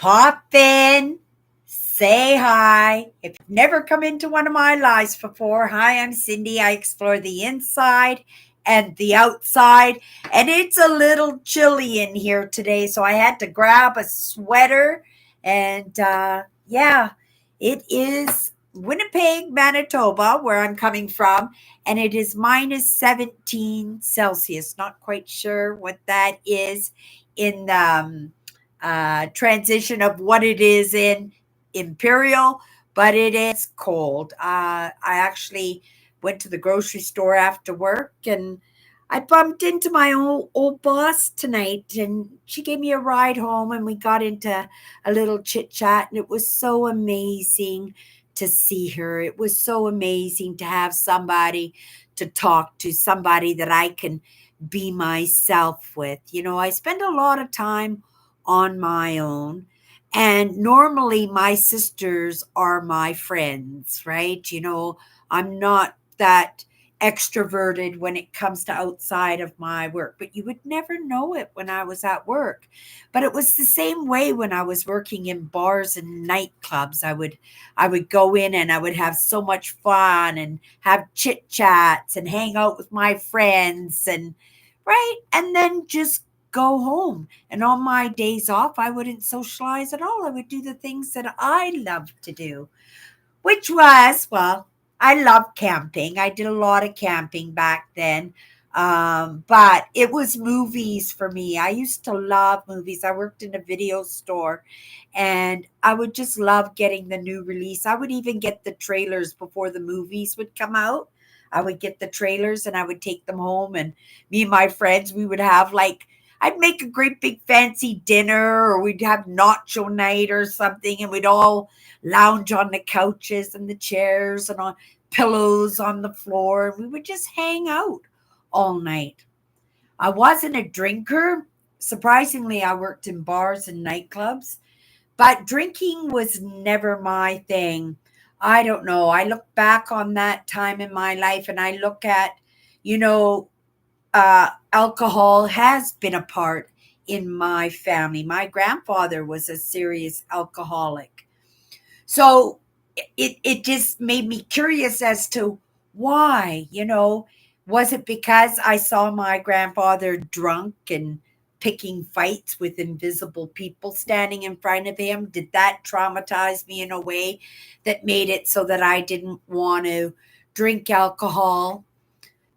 Pop in, say hi. If you've never come into one of my lives before, hi, I'm Cindy. I explore the inside and the outside, and it's a little chilly in here today, so I had to grab a sweater. And yeah, it is Winnipeg, Manitoba, where I'm coming from, and it is minus 17 Celsius. Not quite sure what that is in transition of what it is in Imperial, but it is cold. I actually went to the grocery store after work and I bumped into my old boss tonight and she gave me a ride home and we got into a little chit chat and it was so amazing to see her. It was so amazing to have somebody to talk to, somebody that I can be myself with. I spend a lot of time on my own. And normally my sisters are my friends, right? I'm not that extroverted when it comes to outside of my work, but you would never know it when I was at work. But it was the same way when I was working in bars and nightclubs. I would go in and I would have so much fun and have chit chats and hang out with my friends and right, and then just go home. And on my days off, I wouldn't socialize at all. I would do the things that I love to do, which was, well, I love camping. I did a lot of camping back then. But it was movies for me. I used to love movies. I worked in a video store and I would just love getting the new release. I would even get the trailers before the movies would come out. I would get the trailers and I would take them home and me and my friends, we would have like I'd make a great big fancy dinner or we'd have nacho night or something and we'd all lounge on the couches and the chairs and on pillows on the floor. And we would just hang out all night. I wasn't a drinker. Surprisingly, I worked in bars and nightclubs, but drinking was never my thing. I don't know. I look back on that time in my life and I look at, you know, alcohol has been a part in my family. My grandfather was a serious alcoholic. So it just made me curious as to why, was it because I saw my grandfather drunk and picking fights with invisible people standing in front of him? Did that traumatize me in a way that made it so that I didn't want to drink alcohol?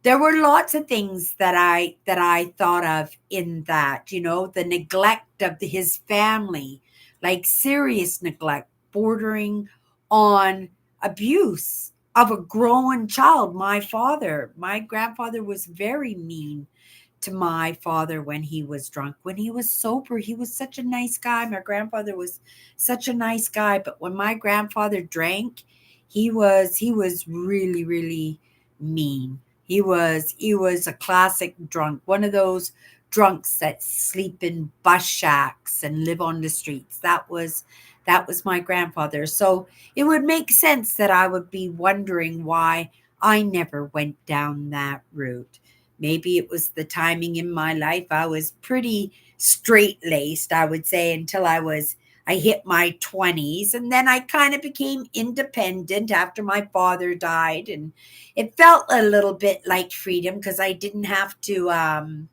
There were lots of things that I thought of in that, the neglect of his family, like serious neglect, bordering on abuse of a grown child. My grandfather was very mean to my father when he was drunk. When he was sober, he was such a nice guy. My grandfather was such a nice guy, but when my grandfather drank, he was really, really mean. He was a classic drunk, one of those drunks that sleep in bus shacks and live on the streets. That was my grandfather. So it would make sense that I would be wondering why I never went down that route. Maybe it was the timing in my life. I was pretty straight laced, I would say, until I hit my 20s. And then I kind of became independent after my father died. And it felt a little bit like freedom because I didn't have to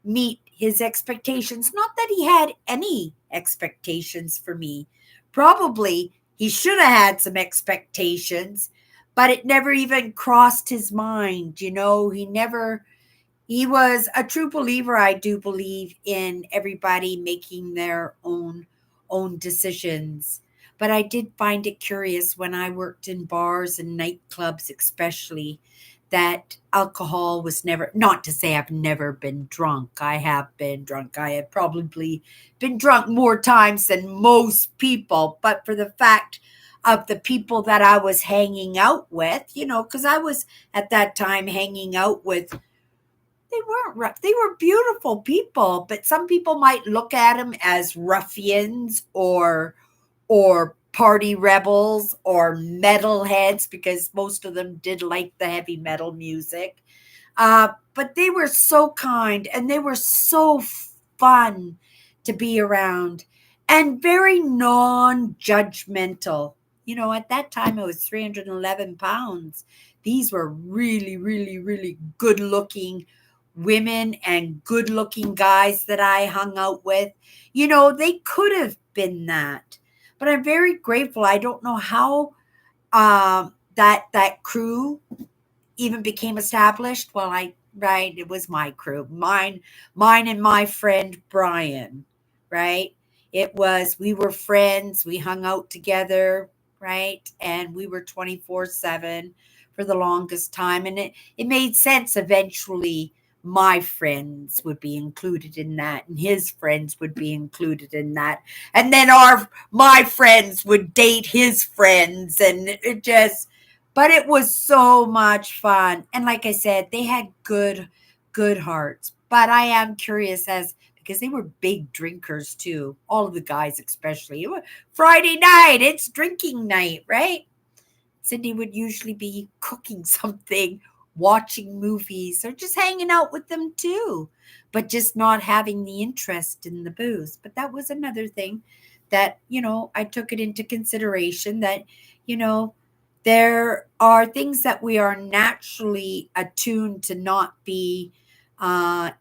meet his expectations. Not that he had any expectations for me. Probably he should have had some expectations, but it never even crossed his mind. He was a true believer. I do believe in everybody making their own decisions. But I did find it curious when I worked in bars and nightclubs, especially, that alcohol was never, not to say I've never been drunk. I have been drunk. I have probably been drunk more times than most people. But for the fact of the people that I was hanging out with, because I was at that time hanging out with they weren't rough. They were beautiful people, but some people might look at them as ruffians or party rebels or metalheads because most of them did like the heavy metal music. But they were so kind and they were so fun to be around. and very non-judgmental. At that time I was 311 pounds. These were really, really, really good looking women and good looking guys that I hung out with. They could have been that, but I'm very grateful. I don't know how that crew even became established. Well, right, it was my crew, mine and my friend Brian, right? We were friends, we hung out together, right? And we were 24/7 for the longest time, and it made sense. Eventually my friends would be included in that, and his friends would be included in that, and then my friends would date his friends, and it just, but it was so much fun. And like I said, they had good hearts. But I am curious, as because they were big drinkers too, all of the guys especially. It was Friday night, it's drinking night, right? Sydney would usually be cooking something, watching movies, or just hanging out with them too, but just not having the interest in the booze. But that was another thing that, I took it into consideration that, you know, there are things that we are naturally attuned to not be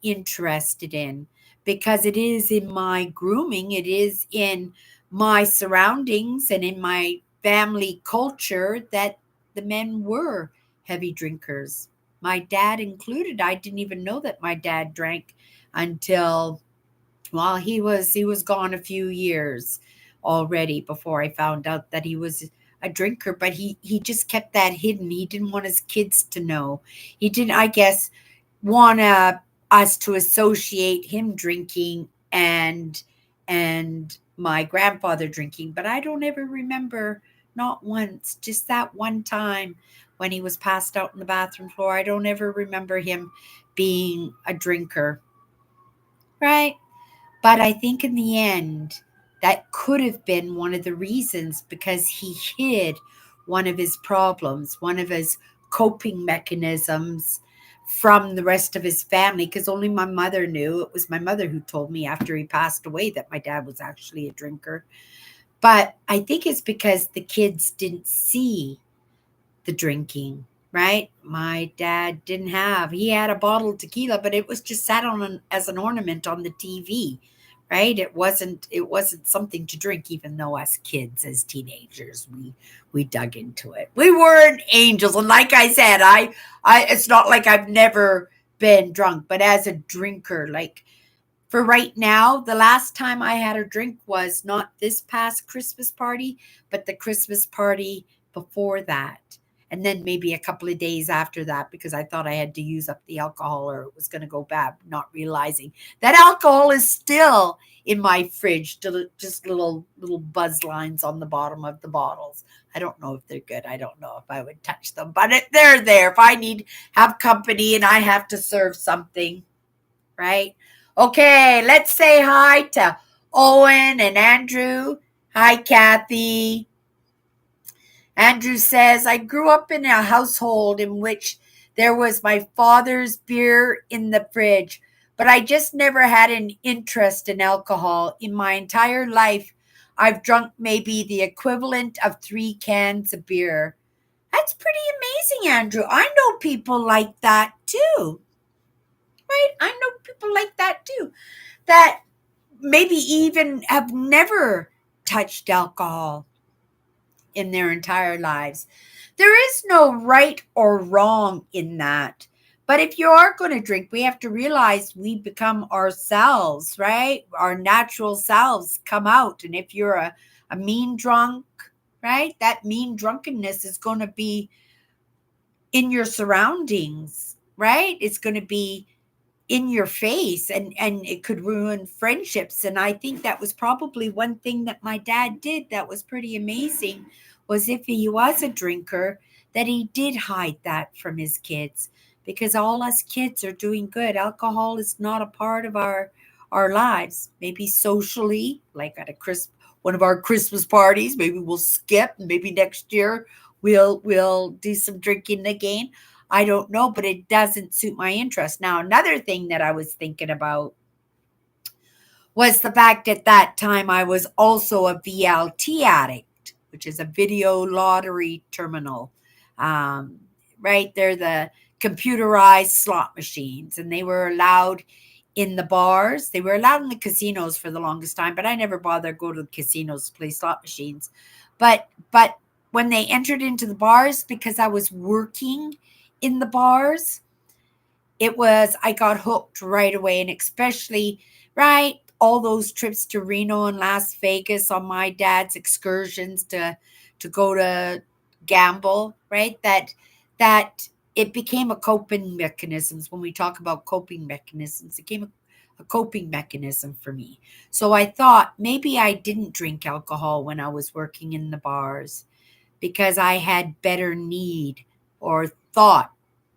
interested in, because it is in my grooming, it is in my surroundings and in my family culture that the men were heavy drinkers. My dad included. I didn't even know that my dad drank until, well, he was gone a few years already before I found out that he was a drinker, but he just kept that hidden. He didn't want his kids to know. He didn't, I guess, want us to associate him drinking and my grandfather drinking, but I don't ever remember, not once, just that one time when he was passed out on the bathroom floor. I don't ever remember him being a drinker, right? But I think in the end, that could have been one of the reasons, because he hid one of his problems, one of his coping mechanisms from the rest of his family, because only my mother knew. It was my mother who told me after he passed away that my dad was actually a drinker. But I think it's because the kids didn't see the drinking, right? My dad didn't have, he had a bottle of tequila, but it was just sat on as an ornament on the TV, right? It wasn't something to drink, even though as kids, as teenagers, we dug into it. We weren't angels. And like I said, I it's not like I've never been drunk, but as a drinker, like for right now, the last time I had a drink was not this past Christmas party, but the Christmas party before that. And then maybe a couple of days after that, because I thought I had to use up the alcohol or it was going to go bad, not realizing that alcohol is still in my fridge, just little buzz lines on the bottom of the bottles. I don't know if they're good. I don't know if I would touch them, but they're there if I need have company and I have to serve something, right? Okay, let's say hi to Owen and Andrew. Hi, Kathy. Andrew says, I grew up in a household in which there was my father's beer in the fridge, but I just never had an interest in alcohol. In my entire life, I've drunk maybe the equivalent of 3 cans of beer. That's pretty amazing, Andrew. I know people like that too, right? I know people like that too, that maybe even have never touched alcohol in their entire lives. There is no right or wrong in that. But if you are going to drink, we have to realize we become ourselves, right? Our natural selves come out. And if you're a mean drunk, right, that mean drunkenness is going to be in your surroundings, right? It's going to be in your face, and it could ruin friendships. And I think that was probably one thing that my dad did that was pretty amazing, was if he was a drinker, that he did hide that from his kids, because all us kids are doing good. Alcohol is not a part of our lives. Maybe socially, like at one of our Christmas parties, maybe we'll skip, and maybe next year we'll do some drinking again. I don't know, but it doesn't suit my interest. Now, another thing that I was thinking about was the fact at that time I was also a VLT addict, which is a video lottery terminal. Um, right? They're the computerized slot machines, and they were allowed in the bars. They were allowed in the casinos for the longest time, but I never bothered to go to the casinos to play slot machines. But when they entered into the bars, because I was working in the bars, I got hooked right away. And especially, right, all those trips to Reno and Las Vegas on my dad's excursions to go to gamble, right? That it became a coping mechanisms. When we talk about coping mechanisms, it became a coping mechanism for me. So I thought maybe I didn't drink alcohol when I was working in the bars because I had better need, or thought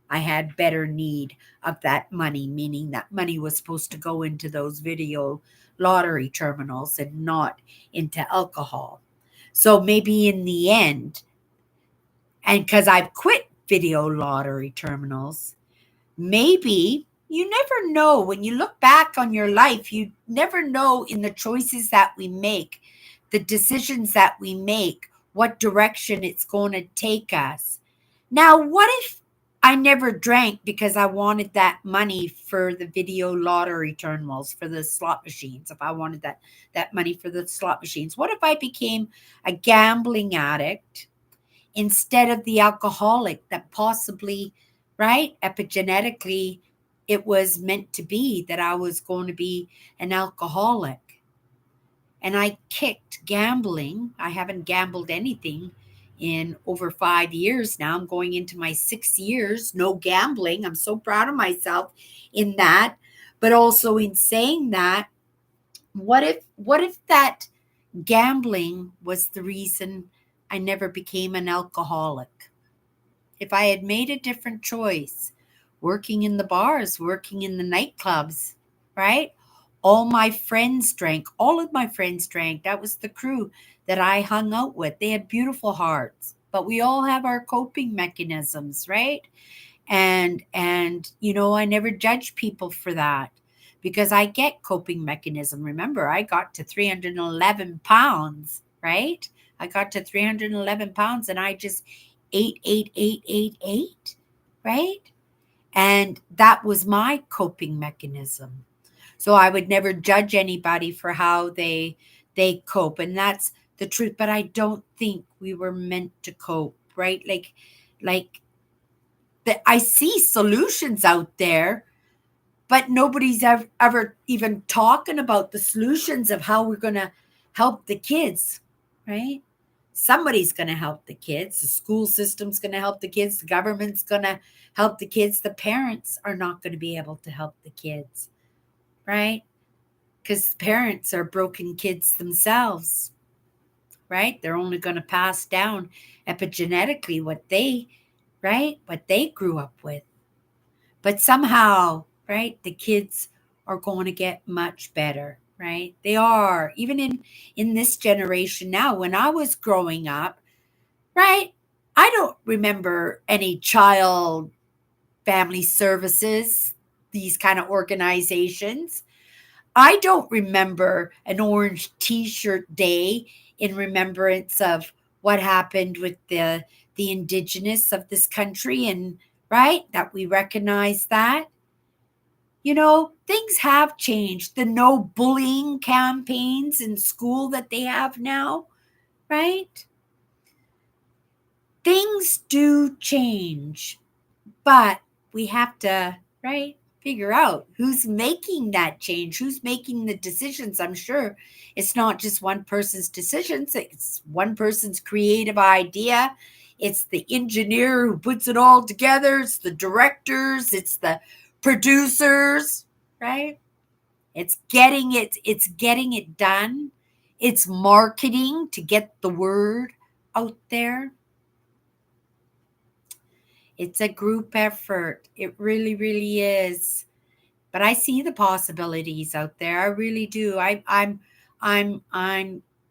I had better need of that money, meaning that money was supposed to go into those video lottery terminals and not into alcohol. So maybe in the end, and because I've quit video lottery terminals, maybe you never know. When you look back on your life, you never know in the choices that we make, the decisions that we make, what direction it's going to take us. Now, what if I never drank because I wanted that money for the video lottery terminals, for the slot machines? If I wanted that money for the slot machines, what if I became a gambling addict instead of the alcoholic that possibly, right, epigenetically, it was meant to be that I was going to be an alcoholic? And I kicked gambling. I haven't gambled anything in over 5 years now. I'm going into my 6 years, no gambling. I'm so proud of myself in that. But also in saying that, what if that gambling was the reason I never became an alcoholic? If I had made a different choice, working in the bars, working in the nightclubs, right? All of my friends drank. That was the crew that I hung out with. They had beautiful hearts, but we all have our coping mechanisms, right? And I never judge people for that because I get coping mechanism. Remember, I got to 311 pounds, right? I got to 311 pounds and I just ate, right? And that was my coping mechanism. So I would never judge anybody for how they cope. And that's the truth. But I don't think we were meant to cope, right? Like that I see solutions out there, but nobody's ever even talking about the solutions of how we're going to help the kids, right? Somebody's going to help the kids. The school system's going to help the kids. The government's going to help the kids. The parents are not going to be able to help the kids, right? Because parents are broken kids themselves, right? They're only going to pass down epigenetically what they grew up with. But somehow, right, the kids are going to get much better, right? They are. Even in this generation now, when I was growing up, right, I don't remember any child family services, these kind of organizations. I don't remember an orange t-shirt day in remembrance of what happened with the indigenous of this country, and right, that we recognize that. Things have changed. The no bullying campaigns in school that they have now, right? Things do change, but we have to, right, figure out who's making that change, who's making the decisions. I'm sure it's not just one person's decisions, it's one person's creative idea. It's the engineer who puts it all together, it's the directors, it's the producers, right? It's getting it done. It's marketing to get the word out there. It's a group effort. It really, really is. But I see the possibilities out there. I really do. I'm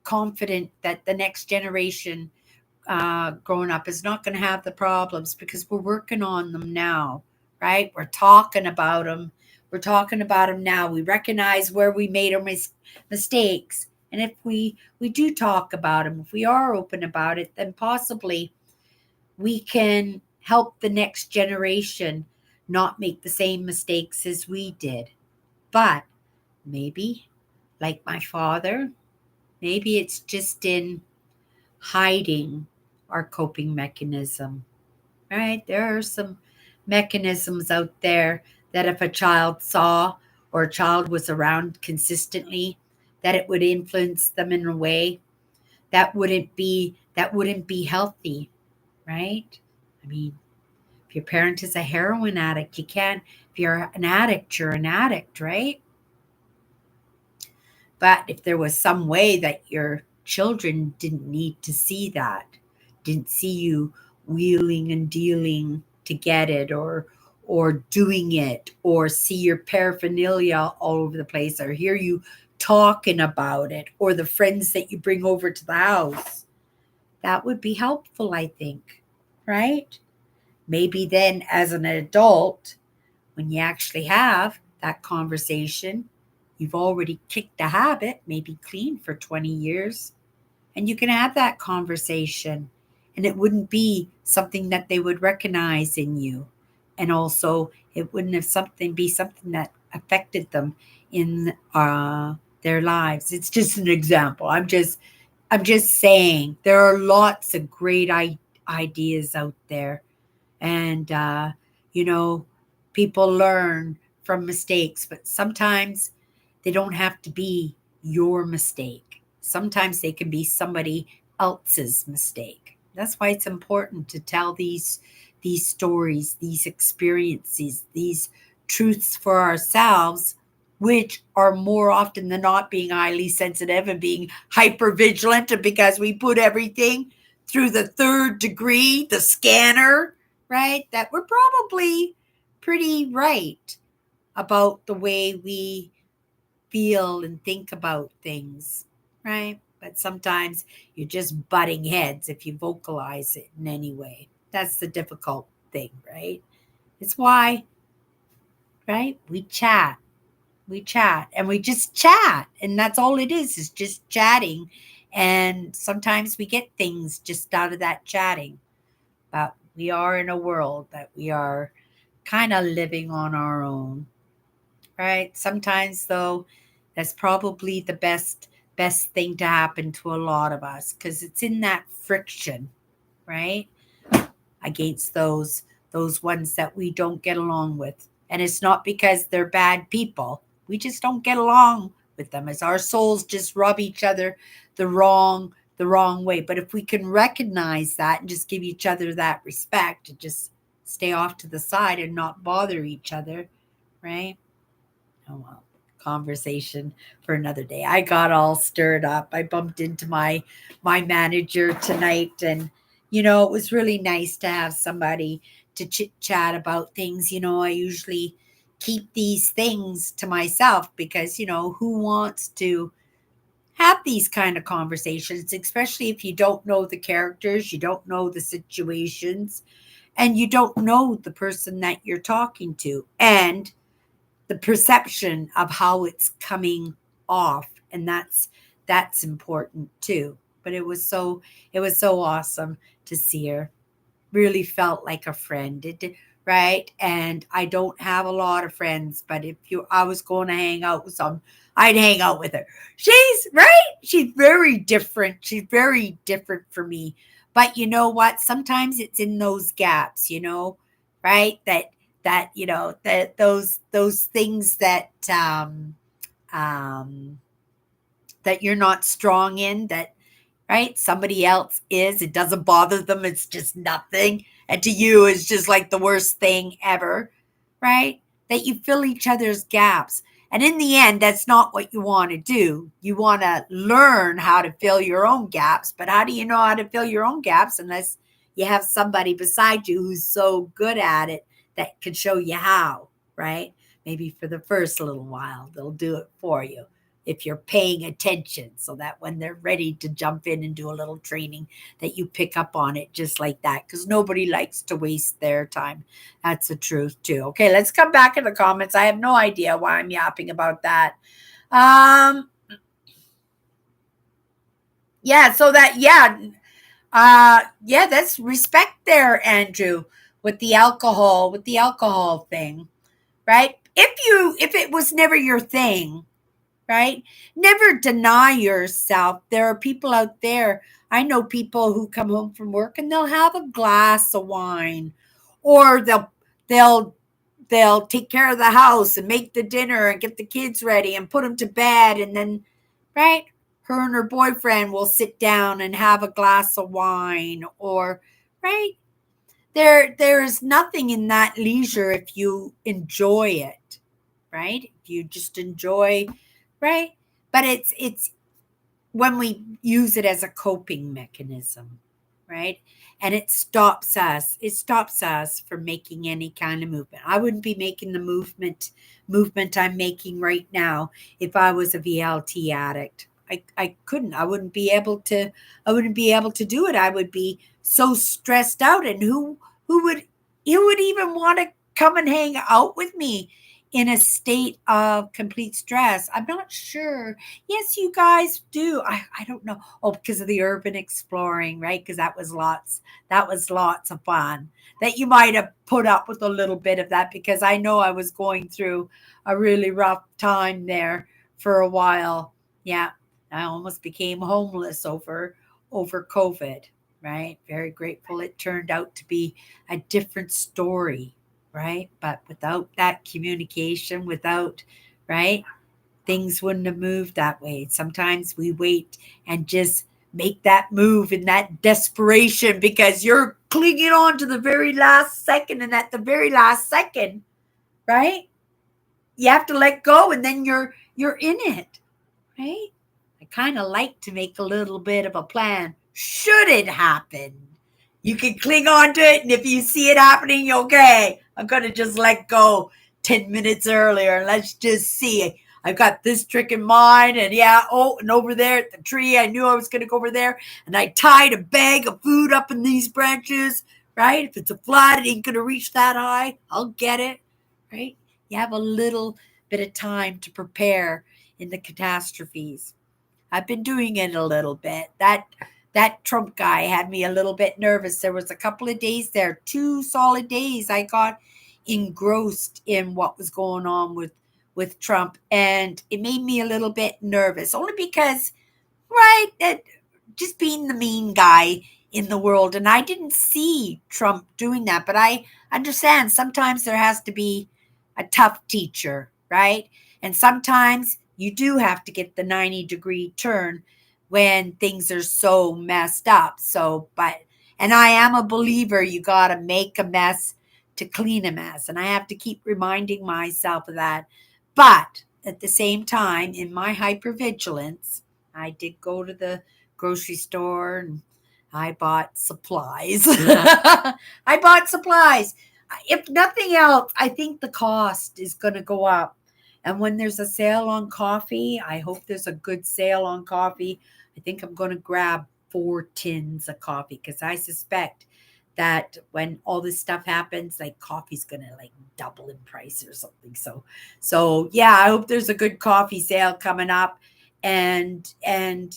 confident that the next generation growing up is not going to have the problems because we're working on them now, right? We're talking about them. We're talking about them now. We recognize where we made our mistakes. And if we do talk about them, if we are open about it, then possibly we can help the next generation not make the same mistakes as we did. But maybe, like my father, maybe it's just in hiding our coping mechanism, right? There are some mechanisms out there that if a child saw or a child was around consistently, that it would influence them in a way that wouldn't be healthy, right? I mean, if your parent is a heroin addict, you can't. If you're an addict, you're an addict, right? But if there was some way that your children didn't need to see that, didn't see you wheeling and dealing to get it, or doing it, or see your paraphernalia all over the place, or hear you talking about it, or the friends that you bring over to the house, that would be helpful, I think, right? Maybe then as an adult, when you actually have that conversation, you've already kicked the habit, maybe clean for 20 years, and you can have that conversation. And it wouldn't be something that they would recognize in you. And also, it wouldn't have something that affected them in their lives. It's just an example. I'm just saying there are lots of great ideas out there, and you know people learn from mistakes, but sometimes they don't have to be your mistake. Sometimes they can be somebody else's mistake. That's why it's important to tell these stories, these experiences, these truths for ourselves, which are more often than not being highly sensitive and being hyper vigilant, and because we put everything through the third degree, the scanner, right? That we're probably pretty right about the way we feel and think about things, right? But sometimes you're just butting heads if you vocalize it in any way. That's the difficult thing, right? It's why, right? We chat and we just chat, and that's all it is just chatting. And sometimes we get things just out of that chatting. But we are in a world that we are kind of living on our own, right? Sometimes though, that's probably the best thing to happen to a lot of us, because it's in that friction, right? Against those ones that we don't get along with. And it's not because they're bad people. We just don't get along with them, as our souls just rub each other the wrong way. But if we can recognize that and just give each other that respect and just stay off to the side and not bother each other, right? Oh well, conversation for another day. I got all stirred up. I bumped into my manager tonight, and it was really nice to have somebody to chit chat about things. I usually keep these things to myself because who wants to have these kind of conversations, especially if you don't know the characters, you don't know the situations, and you don't know the person that you're talking to, and the perception of how it's coming off. And that's important too. But it was so awesome to see her. Really felt like a friend. It did, right? And I don't have a lot of friends, but if you I was going to hang out with some, I'd hang out with her. She's right. She's very different. She's very different for me. But you know what? Sometimes it's in those gaps, right? That those things um that you're not strong in, that right? Somebody else is. It doesn't bother them. It's just nothing. And to you, it's just like the worst thing ever, right? That you fill each other's gaps. And in the end, that's not what you want to do. You want to learn how to fill your own gaps. But how do you know how to fill your own gaps unless you have somebody beside you who's so good at it that can show you how, right? Maybe for the first little while, they'll do it for you. if you're paying attention, so that when they're ready to jump in and do a little training, that you pick up on it just like that, because nobody likes to waste their time. That's the truth too. Okay, let's come back in the comments. I have no idea why I'm yapping about that. um yeah, so that, yeah, that's respect there, Andrew, with the alcohol thing, right? If it was never your thing, right? Never deny yourself. There are people out there. I know people who come home from work and they'll have a glass of wine, or they'll they'll take care of the house and make the dinner and get the kids ready and put them to bed, and then, right, her and her boyfriend will sit down and have a glass of wine, or, right, there is nothing in that leisure if you enjoy it, right? If you just enjoy, right? But it's when we use it as a coping mechanism, right? And it stops us from making any kind of movement. I wouldn't be making the movement I'm making right now if I was a VLT addict. I couldn't. I wouldn't be able to do it. I would be so stressed out, and who would who would even want to come and hang out with me in a state of complete stress? I'm not sure. Yes, you guys do. I don't know. Oh, because of the urban exploring, right? Because that was lots of fun. That you might have put up with a little bit of that, because I know I was going through a really rough time there for a while. Yeah. I almost became homeless over COVID, right? Very grateful it turned out to be a different story, right? But without that communication, without, right, things wouldn't have moved that way. Sometimes we wait and just make that move in that desperation because you're clinging on to the very last second. And at the very last second, right, you have to let go, and then you're in it, right? I kind of like to make a little bit of a plan. Should it happen, you can cling on to it. And if you see it happening, okay, I'm going to just let go 10 minutes earlier and let's just see. I've got this trick in mind. And yeah, oh, and over there at the tree, I knew I was going to go over there. And I tied a bag of food up in these branches, right? If it's a flood, it ain't going to reach that high. I'll get it, right? You have a little bit of time to prepare in the catastrophes. I've been doing it a little bit. That Trump guy had me a little bit nervous. There was a couple of days there, 2 solid days, I got engrossed in what was going on with Trump, and it made me a little bit nervous. Only because, right, that just being the mean guy in the world, and I didn't see Trump doing that, but I understand sometimes there has to be a tough teacher, right? And sometimes you do have to get the 90-degree turn when things are so messed up. So, but, and I am a believer, you got to make a mess to clean a mess. And I have to keep reminding myself of that. But at the same time, in my hypervigilance, I did go to the grocery store and I bought supplies. I bought supplies. If nothing else, I think the cost is going to go up. And when there's a sale on coffee, I hope there's a good sale on coffee. I think I'm going to grab 4 tins of coffee, because I suspect that when all this stuff happens, like coffee's going to like double in price or something. So yeah, I hope there's a good coffee sale coming up. And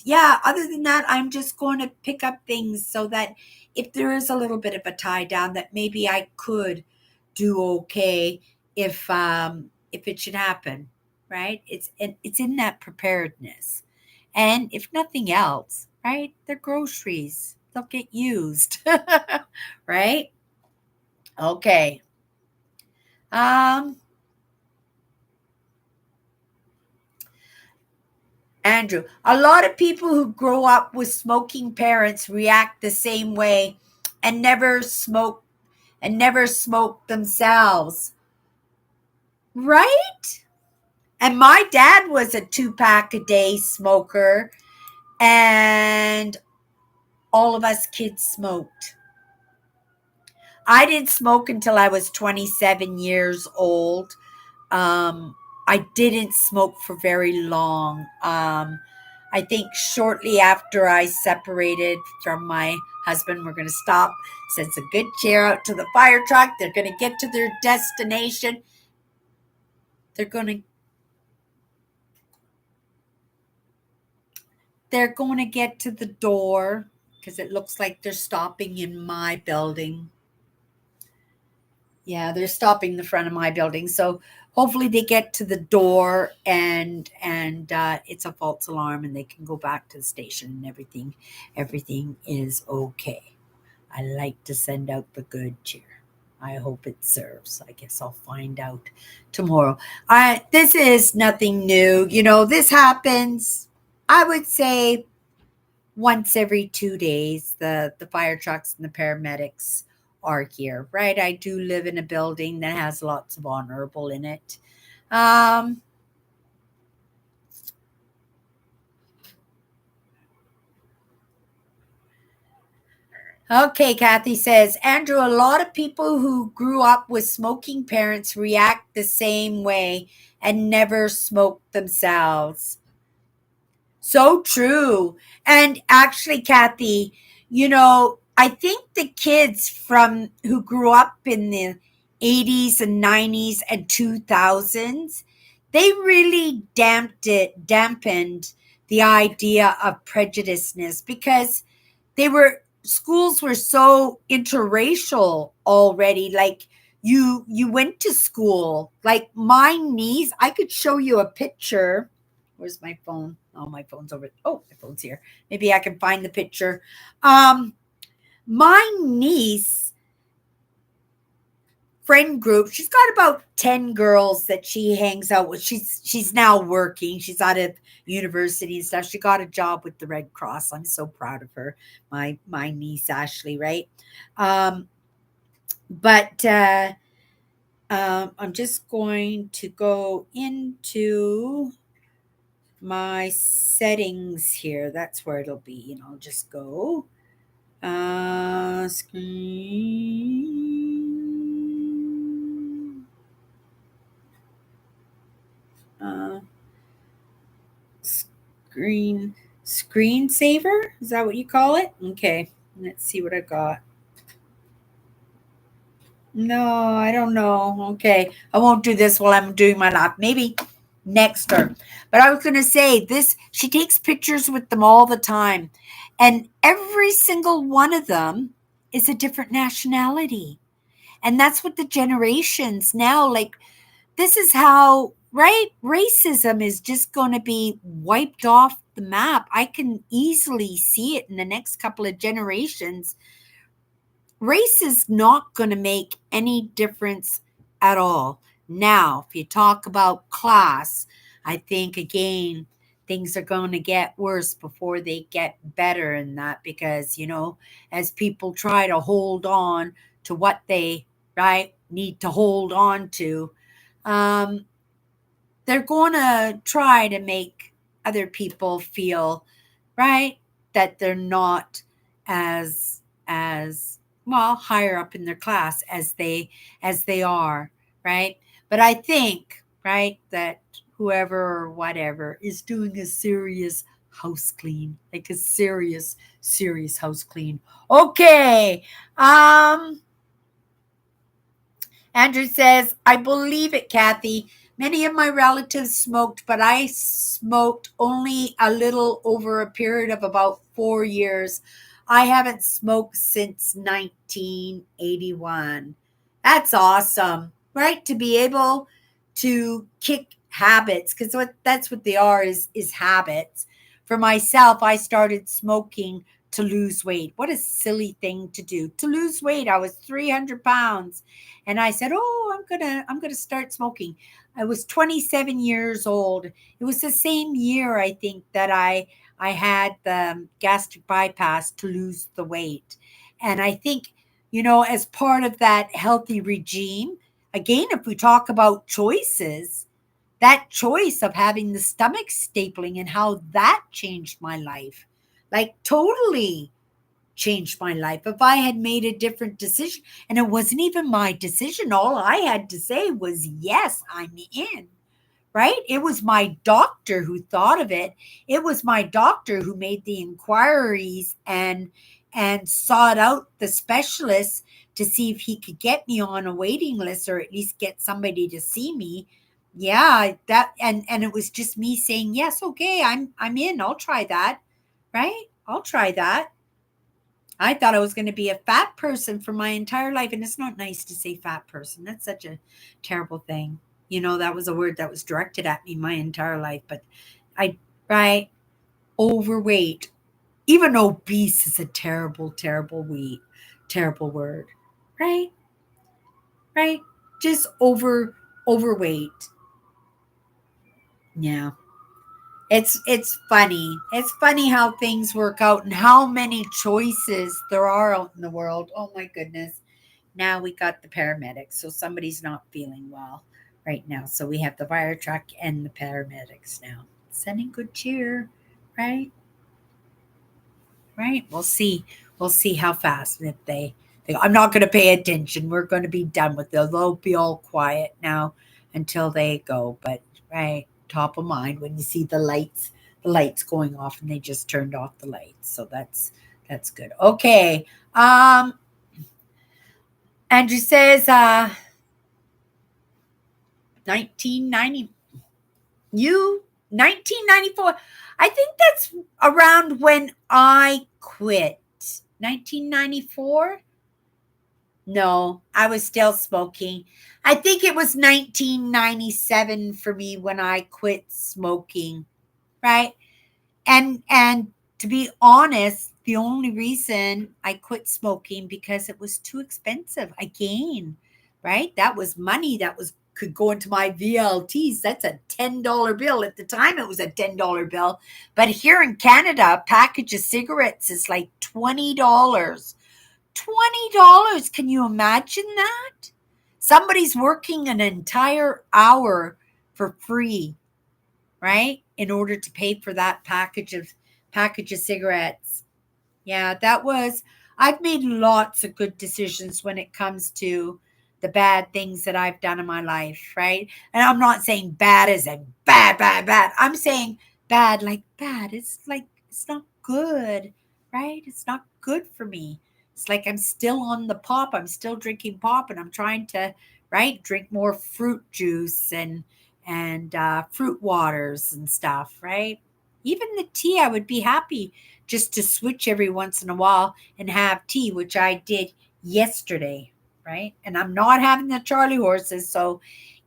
yeah, other than that, I'm just going to pick up things so that if there is a little bit of a tie down, that maybe I could do okay if it should happen, right? It's in that preparedness. And if nothing else, right, they're groceries. They'll get used. Right? Okay. Um Andrew, a lot of people who grow up with smoking parents react the same way and never smoke themselves. Right? And my dad was a 2 pack a day smoker, and all of us kids smoked. I didn't smoke until I was 27 years old. Um, I didn't smoke for very long. I think shortly after I separated from my husband, we're going to stop, send a good chair out to the fire truck. They're going to get to their destination. They're going to get to the door because it looks like they're stopping in my building. Yeah, they're stopping the front of my building. So hopefully they get to the door and it's a false alarm and they can go back to the station and everything is okay. I like to send out the good cheer. I hope it serves. I guess I'll find out tomorrow. This is nothing new. This happens, I would say, once every 2 days. The fire trucks and the paramedics are here, right? I do live in a building that has lots of honorable in it. Okay, Kathy says, Andrew, a lot of people who grew up with smoking parents react the same way and never smoked themselves. So true. And actually, Kathy, I think the kids from who grew up in the 80s and 90s and 2000s, they really dampened the idea of prejudiceness because schools were so interracial already. Like you went to school. Like my niece, I could show you a picture. Where's my phone? Oh, my phone's over. Oh, my phone's here. Maybe I can find the picture. My niece friend group, she's got about 10 girls that she hangs out with. She's now working. She's out of university and stuff. She got a job with the Red Cross. I'm so proud of her. My niece Ashley, right? But I'm just going to go into my settings here. That's where it'll be, and I'll just go screen screensaver. Is that what you call it? Okay, let's see what I got. No, I don't know. Okay, I won't do this while I'm doing my lap. Maybe next term. But I was going to say this, she takes pictures with them all the time. And every single one of them is a different nationality. And that's what the generations now, like, this is how, right? Racism is just going to be wiped off the map. I can easily see it in the next couple of generations. Race is not going to make any difference at all. Now, if you talk about class, I think, again, things are going to get worse before they get better in that because, as people try to hold on to what they, right, need to hold on to, they're going to try to make other people feel, right, that they're not as well higher up in their class as they are, right? But I think, right, that whoever or whatever is doing a serious house clean, like a serious house clean. Okay. Andrew says, I believe it, Kathy. Many of my relatives smoked, but I smoked only a little over a period of about 4 years. I haven't smoked since 1981. That's awesome, right? To be able to kick habits, because that's what they are, is habits. For myself, I started smoking to lose weight. What a silly thing to do. To lose weight, I was 300 pounds. And I said, "Oh, I'm gonna start smoking." I was 27 years old. It was the same year, I think, that I had the gastric bypass to lose the weight. And I think, as part of that healthy regime, again, if we talk about choices, that choice of having the stomach stapling and how that changed my life, like totally changed my life. If I had made a different decision, and it wasn't even my decision, all I had to say was, yes, I'm in, right? It was my doctor who thought of it. It was my doctor who made the inquiries and sought out the specialists to see if he could get me on a waiting list or at least get somebody to see me. Yeah, that and it was just me saying, "Yes, okay, I'm in. I'll try that." Right? I'll try that. I thought I was going to be a fat person for my entire life. And it's not nice to say fat person. That's such a terrible thing. That was a word that was directed at me my entire life. But right, overweight, even obese is a terrible, terrible word. Right? Right? Just overweight. Yeah. It's funny. It's funny how things work out and how many choices there are out in the world. Oh my goodness. Now we got the paramedics. So somebody's not feeling well right now. So we have the fire truck and the paramedics now. Sending good cheer, right? Right? We'll see. We'll see how fast if I'm not going to pay attention. We're going to be done with it. They'll be all quiet now until they go. But right, top of mind when you see the lights going off, and they just turned off the lights. So that's good. Okay. Andrew says 1990 you 1994. I think that's around when I quit. 1994. No, I was still smoking. I think it was 1997 for me when I quit smoking, right? And to be honest, the only reason I quit smoking because it was too expensive. Again, right? That was money that was could go into my VLTs. That's a $10 bill. At the time it was a $10 bill. But here in Canada, a package of cigarettes is like $20. $20. Can you imagine that? Somebody's working an entire hour for free, right? In order to pay for that package of cigarettes. Yeah, I've made lots of good decisions when it comes to the bad things that I've done in my life, right? And I'm not saying bad as in bad, bad, bad. I'm saying bad like bad. It's like it's not good, right? It's not good for me. It's like I'm still on the pop. I'm still drinking pop, and I'm trying to, right, drink more fruit juice and fruit waters and stuff, right? Even the tea, I would be happy just to switch every once in a while and have tea, which I did yesterday, right? And I'm not having the Charlie horses, so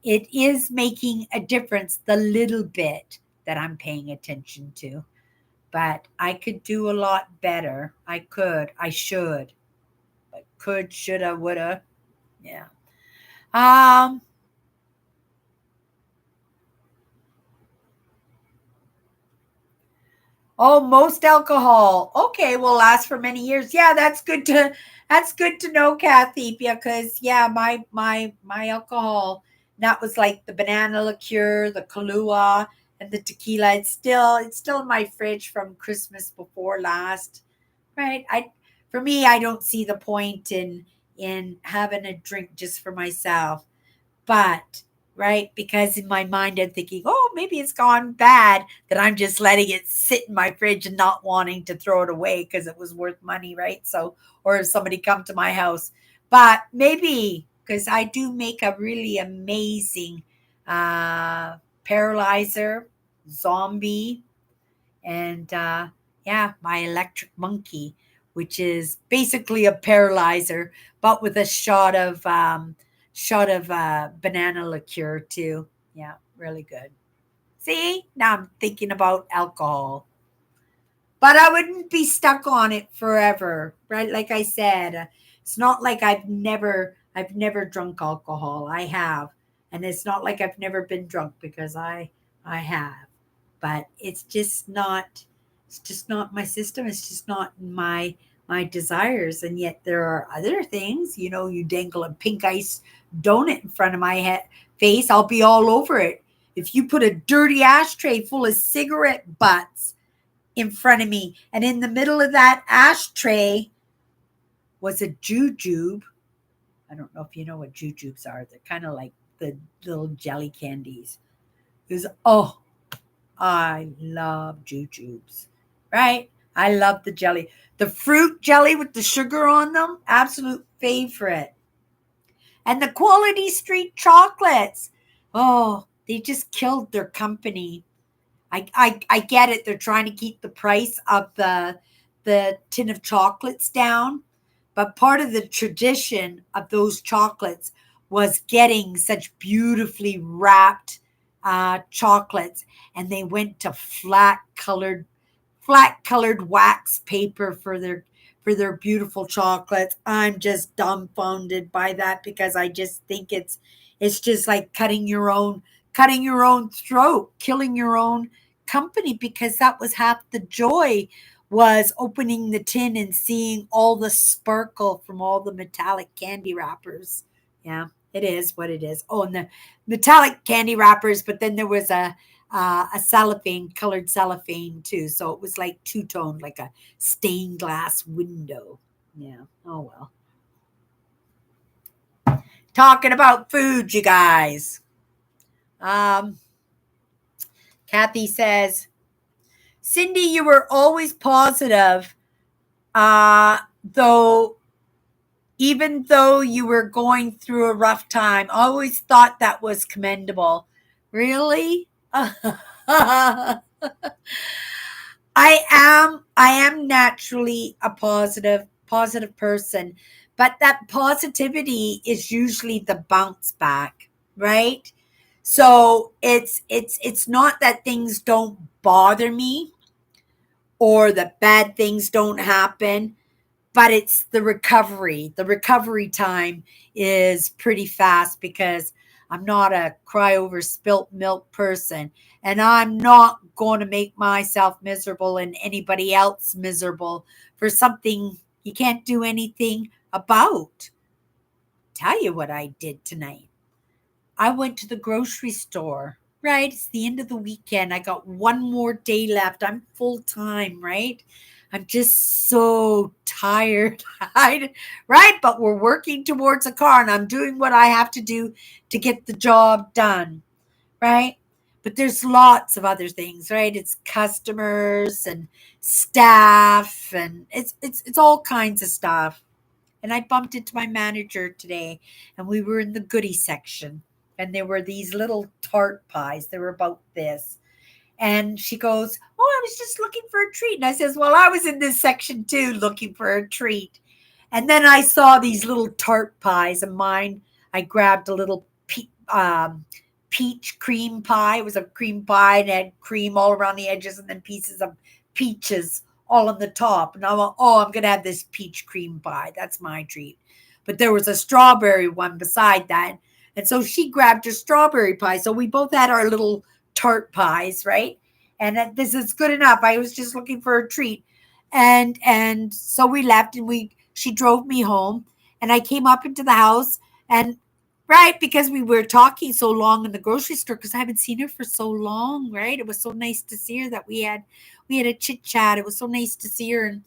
it is making a difference the little bit that I'm paying attention to. But I could do a lot better. I should. But could, shoulda, woulda. Yeah. Um, Oh, most alcohol. Okay, will last for many years. Yeah, that's good to know, Kathy, because yeah, my alcohol, that was like the banana liqueur, the Kahlua, and the tequila. It's still in my fridge from Christmas before last. Right. For me, I don't see the point in having a drink just for myself. But, right, because in my mind, I'm thinking, oh, maybe it's gone bad that I'm just letting it sit in my fridge and not wanting to throw it away because it was worth money, right? So, or if somebody come to my house, but maybe because I do make a really amazing paralyzer, zombie, and yeah, my electric monkey, which is basically a paralyzer, but with a shot of banana liqueur too. Yeah, really good. See, now I'm thinking about alcohol, but I wouldn't be stuck on it forever, right? Like I said, it's not like I've never drunk alcohol. I have, and it's not like I've never been drunk because I have, but it's just not my system. It's just not my desires, and yet there are other things. You dangle a pink ice donut in front of my face, I'll be all over it. If you put a dirty ashtray full of cigarette butts in front of me, and in the middle of that ashtray was a jujube. I don't know if you know what jujubes are. They're kind of like the little jelly candies. Because, I love jujubes, right? I love the jelly. The fruit jelly with the sugar on them, absolute favorite. And the Quality Street chocolates. Oh, they just killed their company. I get it. They're trying to keep the price of the tin of chocolates down. But part of the tradition of those chocolates was getting such beautifully wrapped chocolates, and they went to flat colored wax paper for their beautiful chocolates. I'm just dumbfounded by that because I just think it's just like cutting your own throat, killing your own company, because that was half the joy, was opening the tin and seeing all the sparkle from all the metallic candy wrappers. Yeah, it is what it is. Oh, and the metallic candy wrappers, but then there was a colored cellophane too. So it was like two toned, like a stained glass window. Yeah. Oh well. Talking about food, you guys. Um, Kathy says, Cindy, you were always positive, though, even though you were going through a rough time. Always thought that was commendable. Really? I am naturally a positive person, but that positivity is usually the bounce back, right? So it's not that things don't bother me or that bad things don't happen, but it's the recovery. The recovery time is pretty fast because I'm not a cry over spilt milk person, and I'm not going to make myself miserable and anybody else miserable for something you can't do anything about. Tell you what I did tonight. I went to the grocery store. Right, it's the end of the weekend. I got one more day left. I'm full time, right? I'm just so tired. Right? But we're working towards a car and I'm doing what I have to do to get the job done, right? But there's lots of other things, right? It's customers and staff, and it's all kinds of stuff. And I bumped into my manager today, and we were in the goodie section, and there were these little tart pies. They were about this. And she goes, "Oh, I was just looking for a treat." And I says, "Well, I was in this section too, looking for a treat." And then I saw these little tart pies, and mine, I grabbed a little peach cream pie. It was a cream pie and it had cream all around the edges and then pieces of peaches all on the top. And I went, "Oh, I'm going to have this peach cream pie. That's my treat." But there was a strawberry one beside that. And so she grabbed her strawberry pie. So we both had our little tart pies, right? And this is good enough. I was just looking for a treat. And so we left, and she drove me home, and I came up into the house, and right, because we were talking so long in the grocery store, because I haven't seen her for so long, right? It was so nice to see her that we had a chit chat. It was so nice to see her.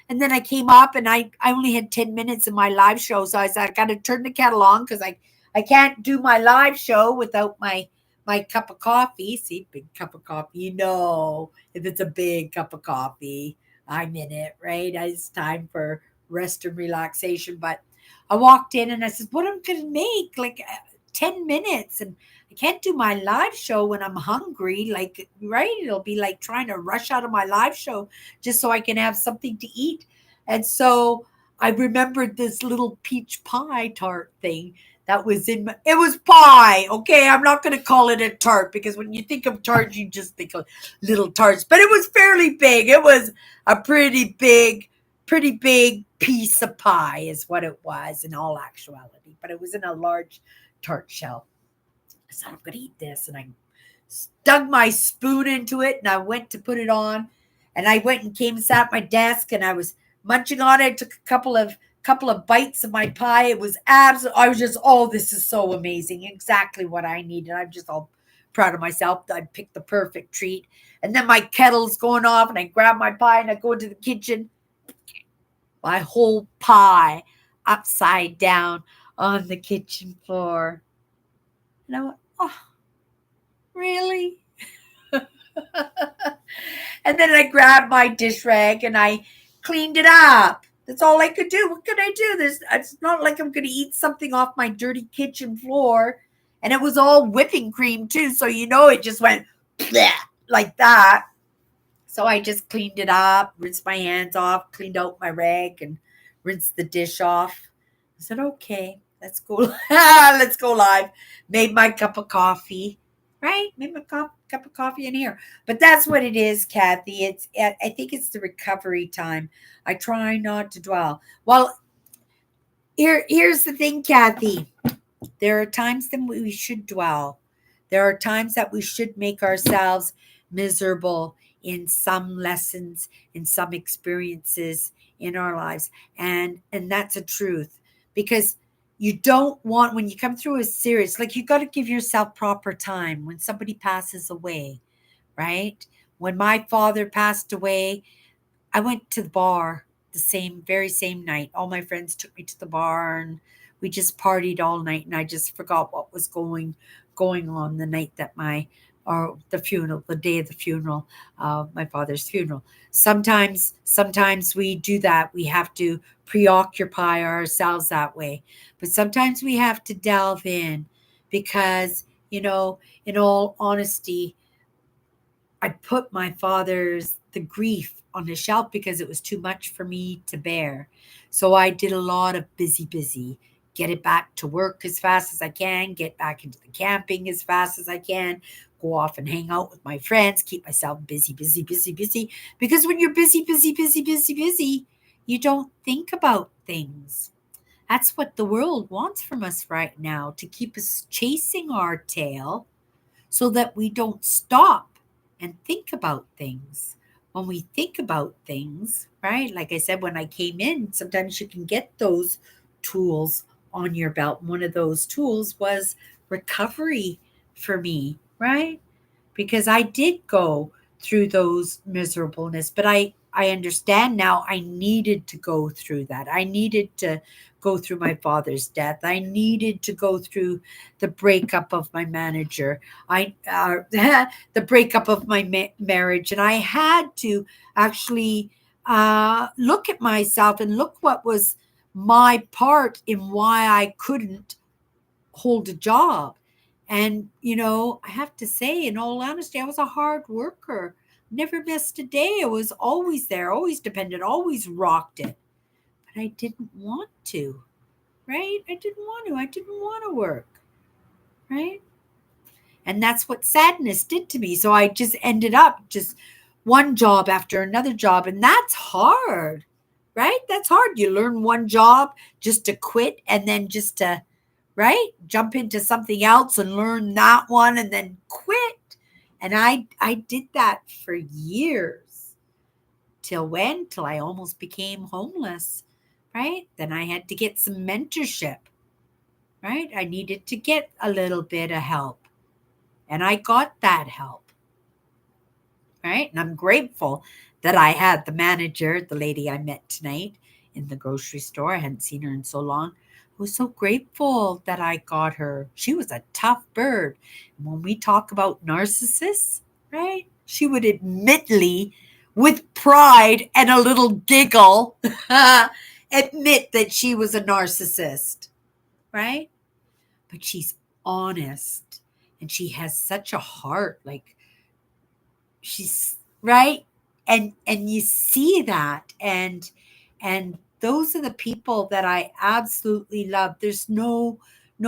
And then I came up, and I only had 10 minutes in my live show. So I said, I got to turn the kettle on because I can't do my live show without my cup of coffee. See, big cup of coffee. If it's a big cup of coffee, I'm in it, right? It's time for rest and relaxation. But I walked in and I said, "What am I going to make? Like 10 minutes. And I can't do my live show when I'm hungry. Like, right? It'll be like trying to rush out of my live show just so I can have something to eat." And so I remembered this little peach pie tart thing that was it was pie. Okay. I'm not going to call it a tart because when you think of tarts, you just think of little tarts, but it was fairly big. It was a pretty big piece of pie is what it was in all actuality, but it was in a large tart shell. I said, "I'm going to eat this." And I dug my spoon into it and I went to put it on, and I went and came and sat at my desk, and I was munching on it. I took a couple of bites of my pie. It was absolutely, I was just, "Oh, this is so amazing. Exactly what I needed." I'm just all proud of myself. I picked the perfect treat. And then my kettle's going off, and I grab my pie and I go into the kitchen. My whole pie upside down on the kitchen floor. And I went, "Oh, Really? And then I grabbed my dish rag and I cleaned it up. That's all I could do. What could I do? It's not like I'm going to eat something off my dirty kitchen floor. And it was all whipping cream too. So, it just went bleh, like that. So I just cleaned it up, rinsed my hands off, cleaned out my rag and rinsed the dish off. I said, okay, let's go. Let's go live. Made my cup of coffee, right? Made my cup of coffee in here. But that's what it is, Kathy. I think it's the recovery time. I try not to dwell. Well, here's the thing, Kathy. There are times that we should dwell. There are times that we should make ourselves miserable in some lessons, in some experiences in our lives. And that's a truth. Because you don't want, when you come through a series, like you got to give yourself proper time when somebody passes away, right? When my father passed away, I went to the bar the very same night. All my friends took me to the bar and we just partied all night, and I just forgot what was going on the night that the funeral, the day of the funeral, my father's funeral. Sometimes we do that. We have to preoccupy ourselves that way. But sometimes we have to delve in because, in all honesty, I put the grief on the shelf because it was too much for me to bear. So I did a lot of busy, get it back to work as fast as I can, get back into the camping as fast as I can, go off and hang out with my friends, keep myself busy. Because when you're busy, you don't think about things. That's what the world wants from us right now, to keep us chasing our tail so that we don't stop and think about things. When we think about things, right? Like I said, when I came in, sometimes you can get those tools on your belt. One of those tools was recovery for me, right? Because I did go through those miserableness, but I understand now I needed to go through that. I needed to go through my father's death. I needed to go through the breakup of my manager. The breakup of my marriage, and I had to actually look at myself and look what was my part in why I couldn't hold a job. And, I have to say, in all honesty, I was a hard worker. Never missed a day. I was always there, always dependent, always rocked it. But I didn't want to, right? I didn't want to. I didn't want to work, right? And that's what sadness did to me. So I just ended up just one job after another job. And that's hard, right? That's hard. You learn one job just to quit and then just to, right, jump into something else and learn that one and then quit. And I did that for years. Till when? Till I almost became homeless, right? Then I had to get some mentorship, right? I needed to get a little bit of help. And I got that help, right? And I'm grateful that I had the manager, the lady I met tonight in the grocery store. I hadn't seen her in so long. I was so grateful that I got her. She was a tough bird. And when we talk about narcissists, right? She would admittedly, with pride and a little giggle, admit that she was a narcissist, right? But she's honest and she has such a heart. Like, she's right. And you see that. And those are the people that I absolutely love. There's no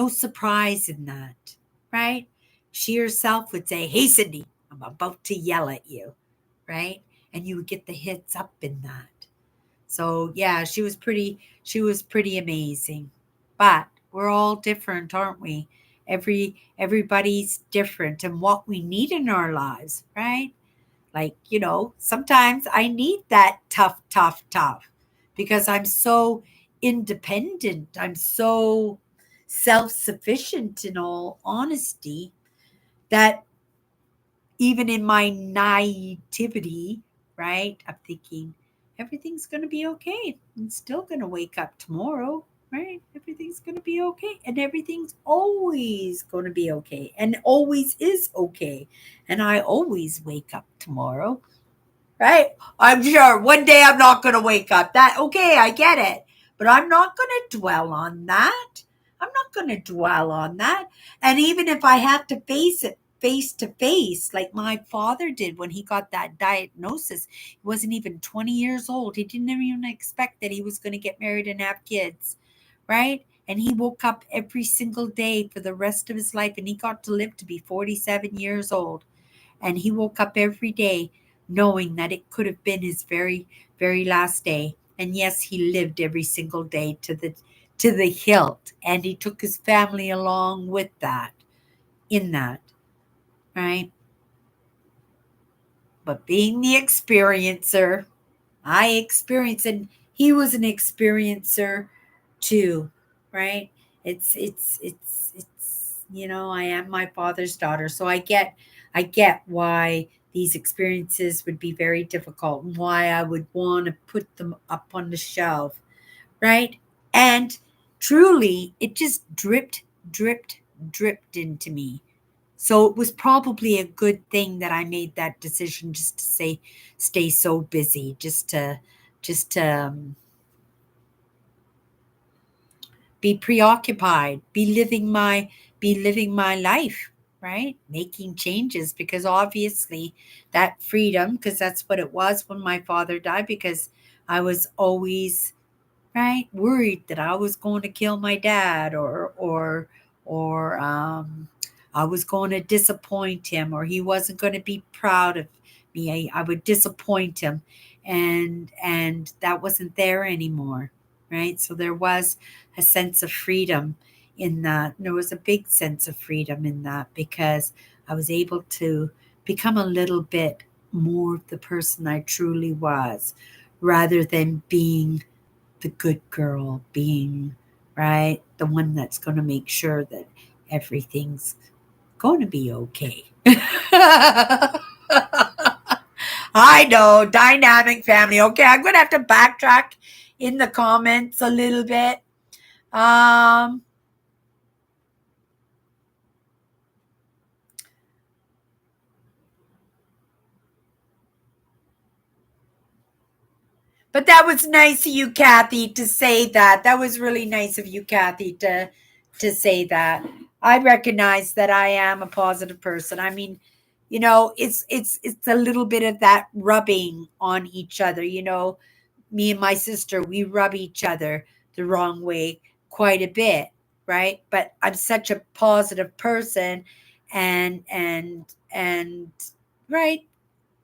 surprise in that, right? She herself would say, "Hey, Cindy, I'm about to yell at you," right? And you would get the hits up in that. So yeah, she was pretty amazing. But we're all different, aren't we? Everybody's different and what we need in our lives, right? Like, sometimes I need that tough because I'm so independent. I'm so self sufficient, in all honesty, that even in my naivety, right, I'm thinking everything's going to be okay. I'm still going to wake up tomorrow, right? Everything's going to be okay. And everything's always going to be okay. And always is okay. And I always wake up tomorrow, right? I'm sure one day I'm not going to wake up. That, okay, I get it. But I'm not going to dwell on that. I'm not going to dwell on that. And even if I have to face it face to face, like my father did when he got that diagnosis, he wasn't even 20 years old. He didn't even expect that he was going to get married and have kids, right? And he woke up every single day for the rest of his life, and he got to live to be 47 years old. And he woke up every day knowing that it could have been his very, very last day. And yes, he lived every single day to the hilt. And he took his family along with that, in that, right? But being the experiencer, I experienced, and he was an experiencer too, right? It's I am my father's daughter, so I get why these experiences would be very difficult and why I would want to put them up on the shelf, right? And truly, it just dripped into me. So it was probably a good thing that I made that decision, just to say, stay so busy, just to be preoccupied, be living my life, right? Making changes, because obviously that freedom, because that's what it was when my father died, because I was always, right, worried that I was going to kill my dad, or I was going to disappoint him, or he wasn't going to be proud of me. I would disappoint him, and that wasn't there anymore, right? So there was a sense of freedom in that. There was a big sense of freedom in that, because I was able to become a little bit more of the person I truly was, rather than being the good girl, being, right, the one that's going to make sure that everything's going to be okay. I know, dynamic family. Okay, I'm going to have to backtrack in the comments a little bit. Um, But that was nice of you, Kathy, to say that. That was really nice of you, Kathy, to say that. I recognize that I am a positive person. I mean, it's a little bit of that rubbing on each other. Me and my sister, we rub each other the wrong way quite a bit, right? But I'm such a positive person, and right,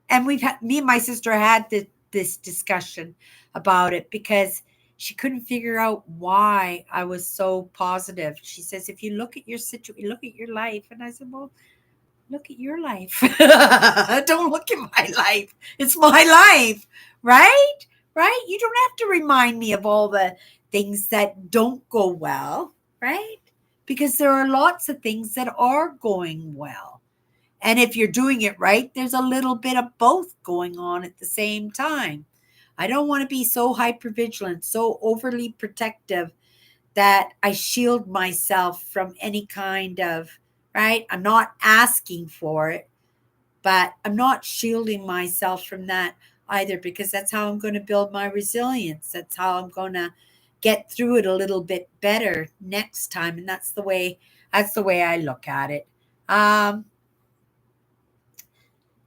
and we've had me and my sister had this discussion about it, because she couldn't figure out why I was so positive. She says, if you look at your situation, look at your life. And I said, well, look at your life. Don't look at my life. It's my life, right? Right? You don't have to remind me of all the things that don't go well, right? Because there are lots of things that are going well. And if you're doing it right, there's a little bit of both going on at the same time. I don't want to be so hypervigilant, so overly protective, that I shield myself from any kind of, right? I'm not asking for it, but I'm not shielding myself from that either, because that's how I'm going to build my resilience. That's how I'm going to get through it a little bit better next time. And that's the way I look at it. Um,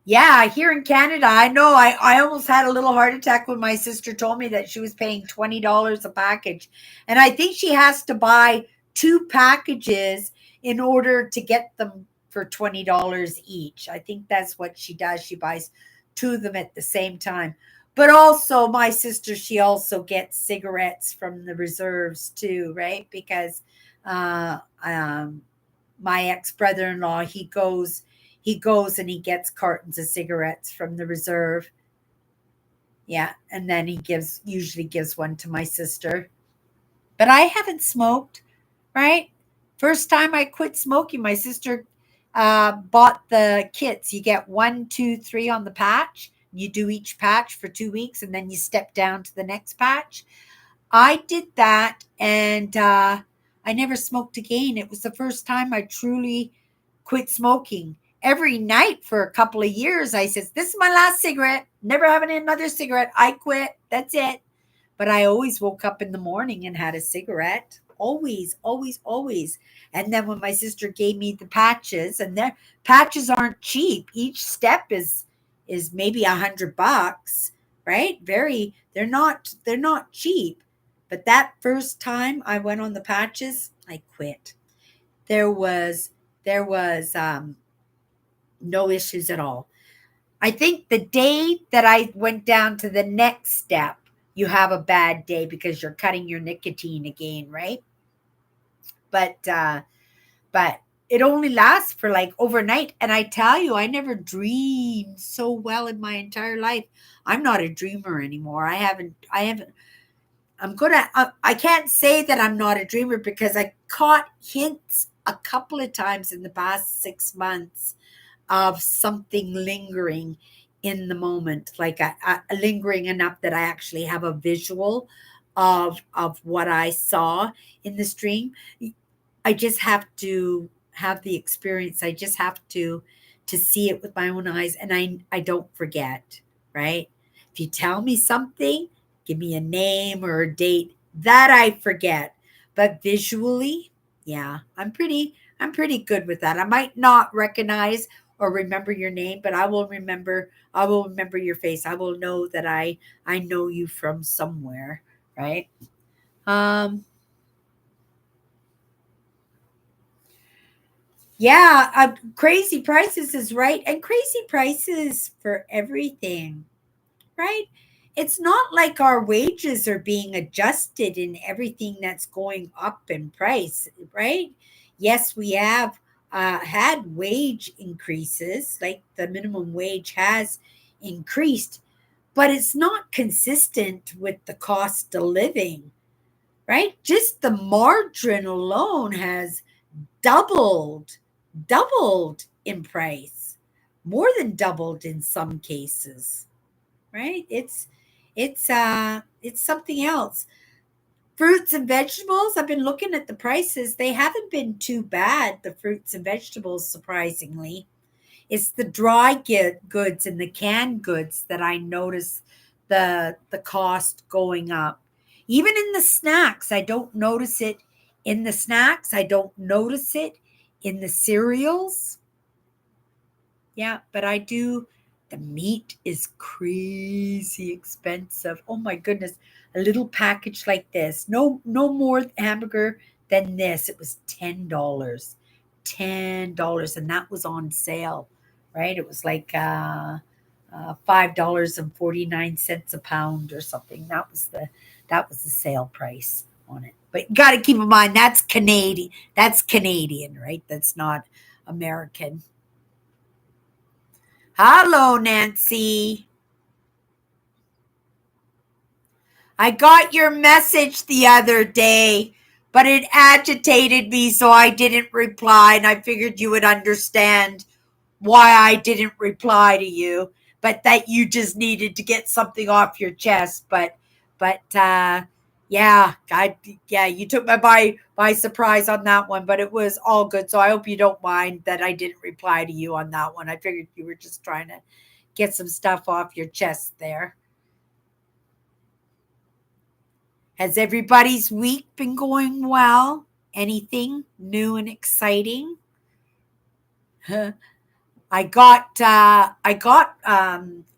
Yeah, here in Canada, I know I almost had a little heart attack when my sister told me that she was paying $20 a package. And I think she has to buy two packages in order to get them for $20 each. I think that's what she does. She buys two of them at the same time. But also, my sister, she also gets cigarettes from the reserves too, right? Because uh, um, my ex brother in law, he goes and he gets cartons of cigarettes from the reserve. Yeah, and then he usually gives one to my sister. But I haven't smoked, right? First time I quit smoking, my sister bought the kits. You get 1, 2, 3 on the patch. You do each patch for 2 weeks, and then you step down to the next patch. I did that, and I never smoked again. It was the first time I truly quit smoking. Every night for a couple of years, I said, "This is my last cigarette. Never having another cigarette. I quit. That's it." But I always woke up in the morning and had a cigarette. Always, always, always. And then when my sister gave me the patches, and their patches aren't cheap. Each step is maybe $100, right? They're not cheap. But that first time I went on the patches, I quit. There was there was no issues at all. I think the day that I went down to the next step, you have a bad day because you're cutting your nicotine again, right? But it only lasts for like overnight. And I tell you, I never dreamed so well in my entire life. I'm not a dreamer anymore. I haven't I can't say that I'm not a dreamer because I caught hints a couple of times in the past 6 months of something lingering in the moment, like a lingering enough that I actually have a visual of what I saw in the stream. I just have to have the experience. I just have to see it with my own eyes, and I don't forget, right? If you tell me something, give me a name or a date, that I forget. But visually, yeah, I'm pretty good with that. I might not recognize or remember your name, but I will remember your face. I will know that I know you from somewhere, right? Um Yeah, crazy prices is right, and crazy prices for everything, right? It's not like our wages are being adjusted in everything that's going up in price, right? Yes, we have had wage increases, like the minimum wage has increased, but it's not consistent with the cost of living, right? Just the margarine alone has doubled, doubled in price, more than doubled in some cases, right? It's something else. Fruits and vegetables, I've been looking at the prices. They haven't been too bad, the fruits and vegetables, surprisingly. It's the dry goods and the canned goods that I notice the cost going up. Even in the snacks, I don't notice it in the snacks. I don't notice it in the cereals. Yeah, but I do. The meat is crazy expensive. Oh my goodness. A little package like this. No more hamburger than this. It was $10. $10 and that was on sale, right? It was like $5.49 a pound or something. That was the sale price on it. But you got to keep in mind that's Canadian. That's Canadian, right? That's not American. Hello, Nancy. I got your message the other day, but it agitated me, so I didn't reply, and I figured you would understand why I didn't reply to you, but that you just needed to get something off your chest. But yeah, yeah, you took me by surprise on that one, but it was all good. So I hope you don't mind that I didn't reply to you on that one. I figured you were just trying to get some stuff off your chest there. Has everybody's week been going well? Anything new and exciting? I got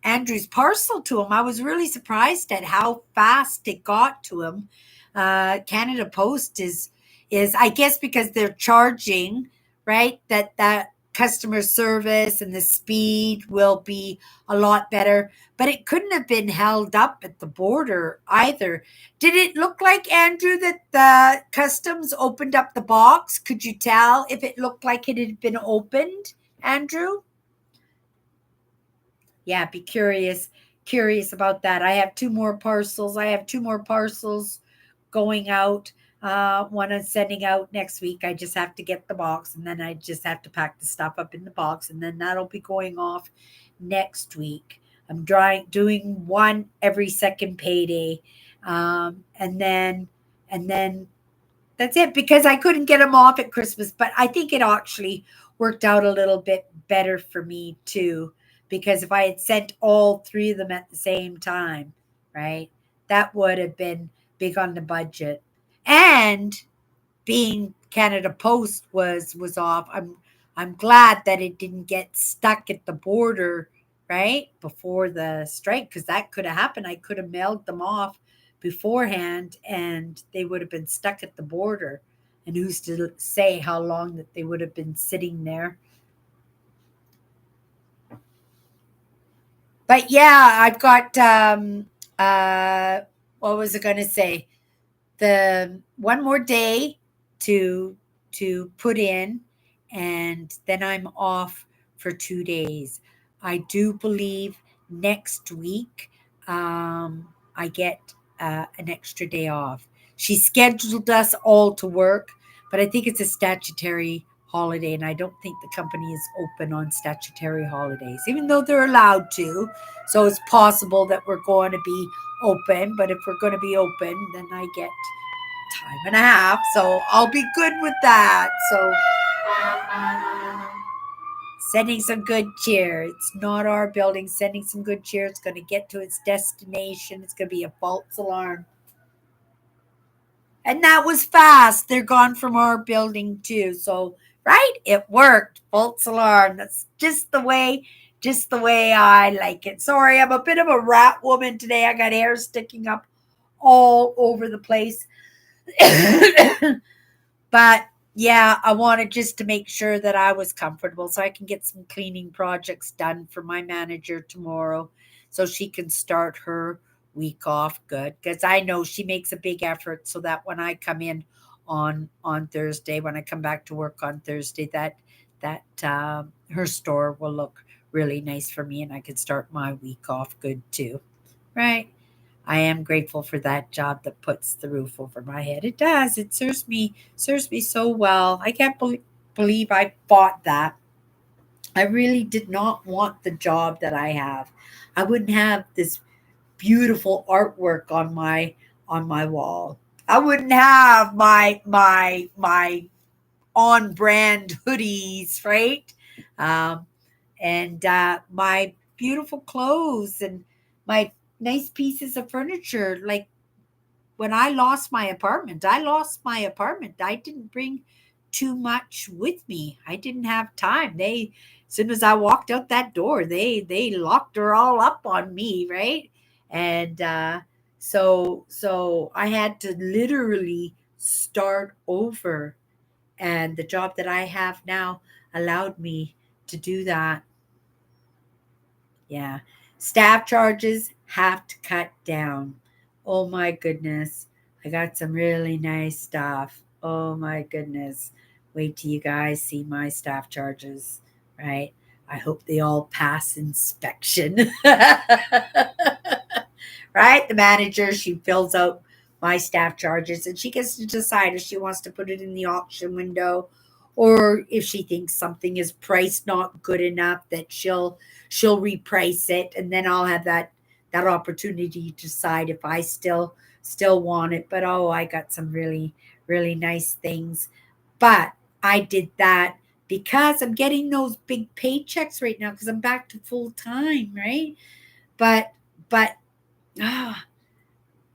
Andrew's parcel to him. I was really surprised at how fast it got to him. Canada Post is I guess because they're charging, right? That customer service and the speed will be a lot better. But it couldn't have been held up at the border either. Did it look like, Andrew, that the customs opened up the box? Could you tell if it looked like it had been opened, Andrew? Yeah, be curious about that. I have two more parcels. I have two more parcels going out. One I'm sending out next week. I just have to get the box, and then I just have to pack the stuff up in the box, and then that'll be going off next week. I'm doing one every second payday, And then that's it, because I couldn't get them off at Christmas. But I think it actually worked out a little bit better for me too, because if I had sent all three of them at the same time, right, that would have been big on the budget. And being Canada Post was off, I'm glad that it didn't get stuck at the border right before the strike, because that could have happened. I could have mailed them off beforehand, and they would have been stuck at the border. And who's to say how long that they would have been sitting there? But yeah, I've got what was I going to say? The one more day to put in, and then I'm off for 2 days. I do believe next week I get an extra day off. She scheduled us all to work, but I think it's a statutory holiday, and I don't think the company is open on statutory holidays, even though they're allowed to. So it's possible that we're going to be open, but if we're going to be open, then I get time and a half. So I'll be good with that. So sending some good cheer. It's not our building. Sending some good cheer. It's going to get to its destination. It's going to be a false alarm. And that was fast. They're gone from our building too. So, right? It worked. False alarm. That's just the way I like it. Sorry, I'm a bit of a rat woman today. I got hair sticking up all over the place. But yeah, I wanted just to make sure that I was comfortable so I can get some cleaning projects done for my manager tomorrow so she can start her week off good, because I know she makes a big effort so that when I come in on Thursday, when I come back to work on Thursday, that her store will look really nice for me, and I can start my week off good too. Right? I am grateful for that job that puts the roof over my head. It does. It serves me so well. I can't believe I bought that. I really did not want the job that I have. I wouldn't have this beautiful artwork on my wall. I wouldn't have my on brand hoodies, right? Um, and my beautiful clothes and my nice pieces of furniture. Like when I lost my apartment. I didn't bring too much with me. I didn't have time. As soon as I walked out that door, they locked her all up on me, right? And so I had to literally start over, and the job that I have now allowed me to do that. Yeah. Staff charges have to cut down. Oh my goodness. I got some really nice stuff. Oh my goodness. Wait till you guys see my staff charges, right? I hope they all pass inspection. Right? The manager, she fills out my staff charges, and she gets to decide if she wants to put it in the auction window, or if she thinks something is priced not good enough, that she'll reprice it, and then I'll have that opportunity to decide if I still want it. But oh, I got some really nice things. But I did that because I'm getting those big paychecks right now, because I'm back to full time, right? But ah,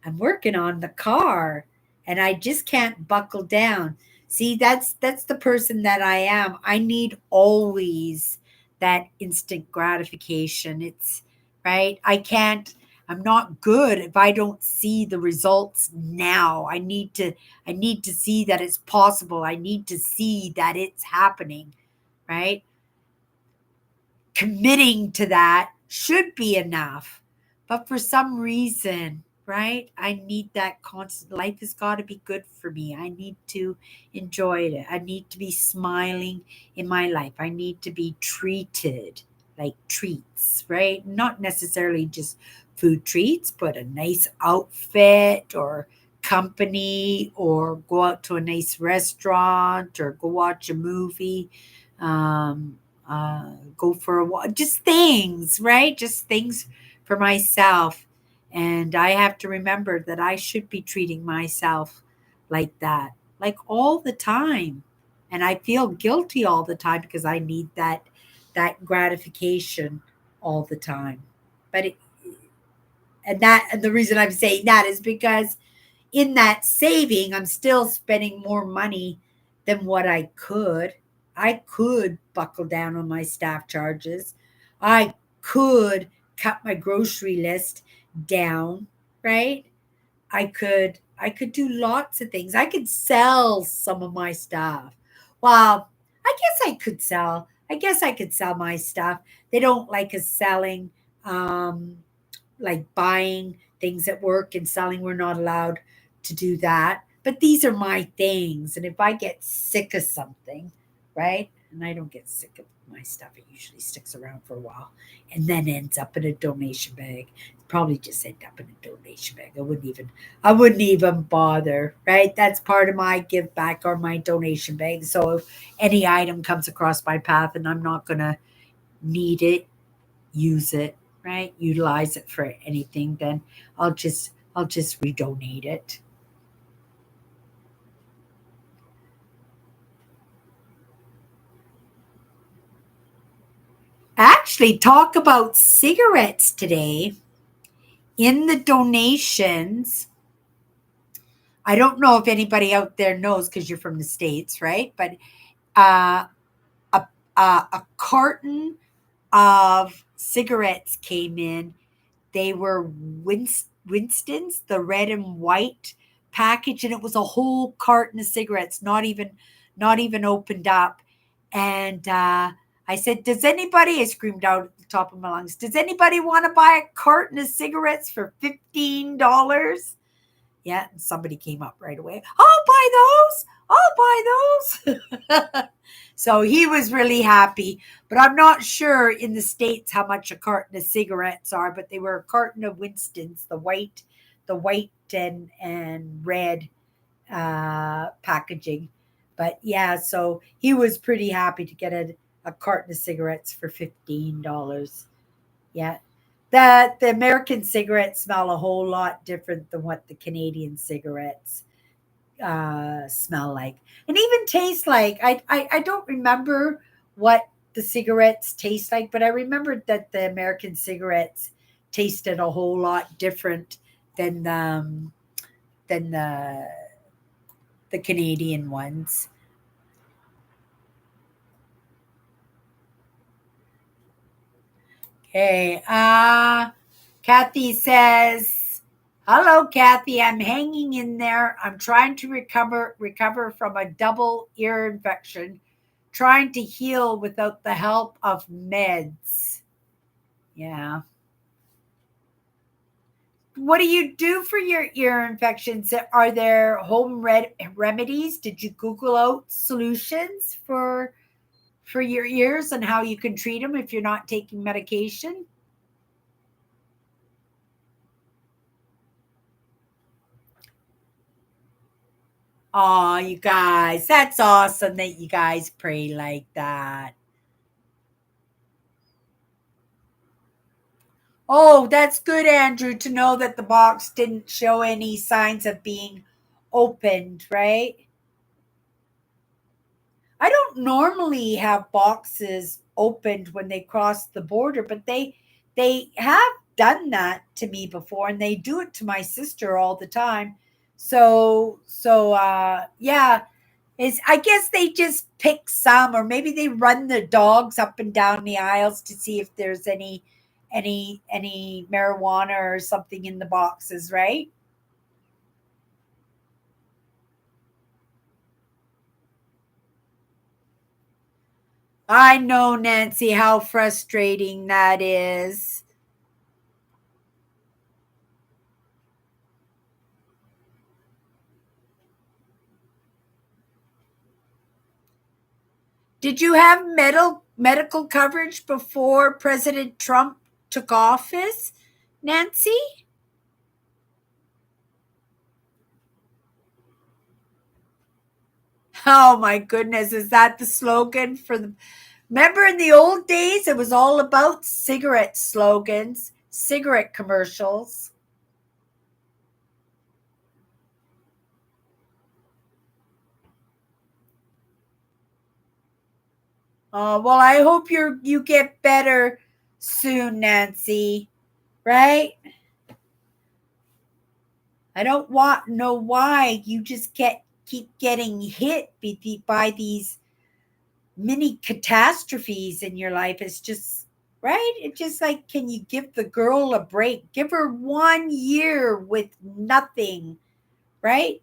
I'm working on the car, and I just can't buckle down. See, that's the person that I am. I need always that instant gratification. It's right. I'm not good if I don't see the results now. I need to see that it's possible. I need to see that it's happening, right? Committing to that should be enough. But for some reason, right, I need that constant. Life has got to be good for me. I need to enjoy it. I need to be smiling in my life. I need to be treated like treats, right? Not necessarily just food treats, but a nice outfit or company, or go out to a nice restaurant, or go watch a movie. Go for a walk, just things, right? Just things for myself. And I have to remember that I should be treating myself like that, like all the time. And I feel guilty all the time because I need that gratification all the time. But and the reason I'm saying that is because in that saving, I'm still spending more money than what I could. I could buckle down on my staff charges. I could cut my grocery list down, right? I could do lots of things. I could sell some of my stuff. Well, I guess I could sell my stuff. They don't like us selling like buying things at work and selling. We're not allowed to do that. But these are my things. And if I get sick of something, right? And I don't get sick of my stuff, it usually sticks around for a while and then ends up in a donation bag. Probably just end up in a donation bag. I wouldn't even bother, right? That's part of my give back or my donation bag. So if any item comes across my path and I'm not gonna need it, use it, right? Utilize it for anything, then I'll just redonate it. Actually, talk about cigarettes today in the donations. I don't know if anybody out there knows because you're from the States, right? But uh, a, a carton of cigarettes came in. They were Winston's, the red and white package, and it was a whole carton of cigarettes, not even opened up. And I said, "Does anybody?" I screamed out at the top of my lungs, "Does anybody want to buy a carton of cigarettes for $15?" Yeah, and somebody came up right away. "I'll buy those. I'll buy those." So he was really happy, but I'm not sure in the States how much a carton of cigarettes are, but they were a carton of Winston's, the white and red packaging. But yeah, so he was pretty happy to get a carton of cigarettes for $15. Yeah. The American cigarettes smell a whole lot different than what the Canadian cigarettes smell like, and even taste like. I don't remember what the cigarettes taste like, but I remembered that the American cigarettes tasted a whole lot different than the Canadian ones. Okay. Kathy says, "Hello, Kathy. I'm hanging in there. I'm trying to recover from a double ear infection, trying to heal without the help of meds." Yeah. What do you do for your ear infections? Are there home remedies? Did you Google out solutions for your ears and how you can treat them if you're not taking medication? Oh, you guys, that's awesome that you guys pray like that. Oh, that's good, Andrew, to know that the box didn't show any signs of being opened, right? I don't normally have boxes opened when they cross the border, but they have done that to me before, and they do it to my sister all the time. So yeah, is I guess they just pick some, or maybe they run the dogs up and down the aisles to see if there's any marijuana or something in the boxes, right? I know, Nancy, how frustrating that is. Did you have medical coverage before President Trump took office, Nancy? Oh my goodness, is that the slogan for the Remember in the old days it was all about cigarette slogans, cigarette commercials. Well, I hope you get better soon, Nancy. Right? I don't want know why you just keep getting hit by these mini catastrophes in your life. It's just right. It's just like, can you give the girl a break? Give her 1 year with nothing, right?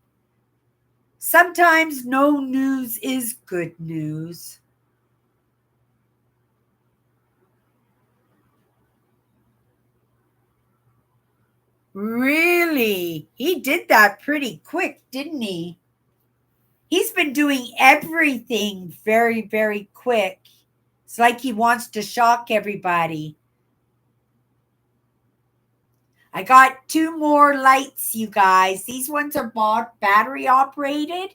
Sometimes no news is good news. Really? He did that pretty quick, didn't he? He's been doing everything very, very quick. It's like he wants to shock everybody. I got two more lights, you guys. These ones are battery operated.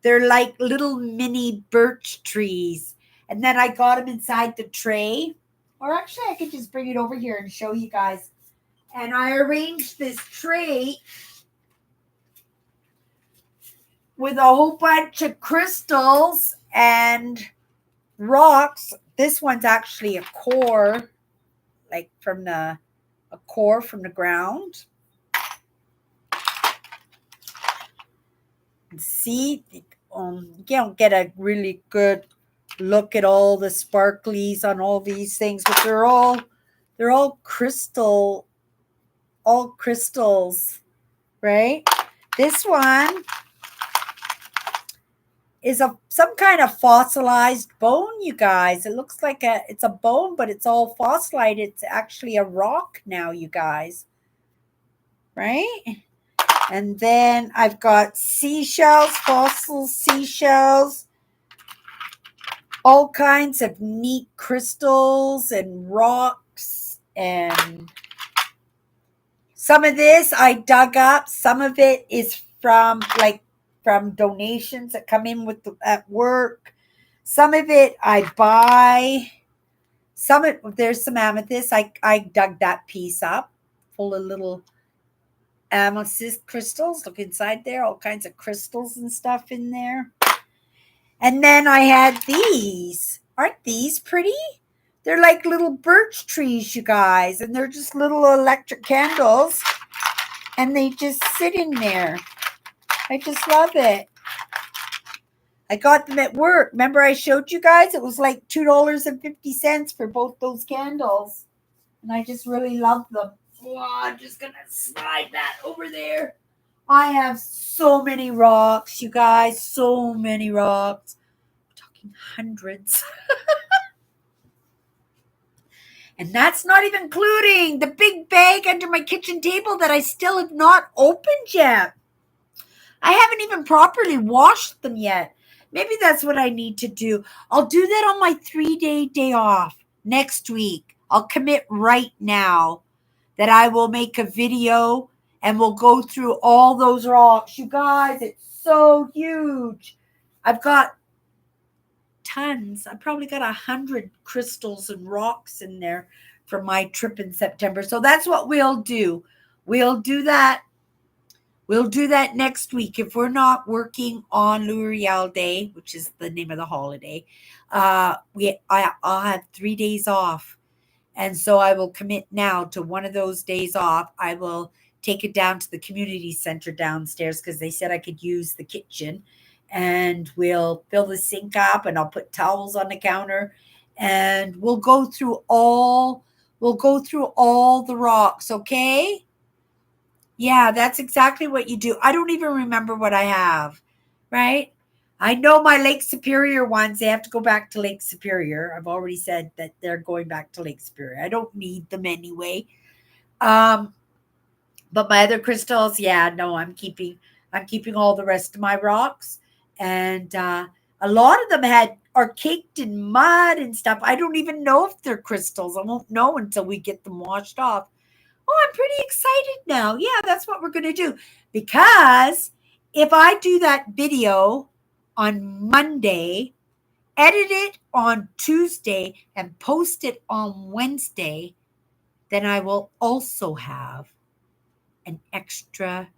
They're like little mini birch trees. And then I got them inside the tray. Or actually, I could just bring it over here and show you guys. And I arranged this tray with a whole bunch of crystals and rocks. This one's actually a core, like a core from the ground. See, you don't get a really good look at all the sparklies on all these things, but they're all crystals, right? This one is some kind of fossilized bone, you guys. It looks like it's a bone, but it's all fossilized. It's actually a rock now, you guys. Right? And then I've got seashells, fossil seashells, all kinds of neat crystals and rocks. And some of this I dug up. Some of it is from donations that come in at work. Some of it I buy. There's some amethyst. I dug that piece up full of little amethyst crystals. Look inside there, all kinds of crystals and stuff in there. And then I had these. Aren't these pretty? They're like little birch trees, you guys, and they're just little electric candles, and they just sit in there. I just love it. I got them at work. Remember I showed you guys? It was like $2.50 for both those candles, and I just really love them. Oh, I'm just going to slide that over there. I have so many rocks, you guys, so many rocks. I'm talking hundreds. And that's not even including the big bag under my kitchen table that I still have not opened yet. I haven't even properly washed them yet. Maybe that's what I need to do. I'll do that on my 3-day day off next week. I'll commit right now that I will make a video and we'll go through all those rocks. You guys, it's so huge. I've got tons. I probably got 100 crystals and rocks in there from my trip in September. So that's what we'll do. We'll do that. We'll do that next week. If we're not working on L'Oreal Day, which is the name of the holiday, I'll have 3 days off. And so I will commit now to one of those days off. I will take it down to the community center downstairs because they said I could use the kitchen. And we'll fill the sink up and I'll put towels on the counter. And we'll go through all the rocks, okay? Yeah, that's exactly what you do. I don't even remember what I have, right? I know my Lake Superior ones, they have to go back to Lake Superior. I've already said that they're going back to Lake Superior. I don't need them anyway. But my other crystals, yeah, no, I'm keeping all the rest of my rocks. And a lot of them are caked in mud and stuff. I don't even know if they're crystals. I won't know until we get them washed off. Oh, I'm pretty excited now. Yeah, that's what we're going to do. Because if I do that video on Monday, edit it on Tuesday, and post it on Wednesday, then I will also have an extra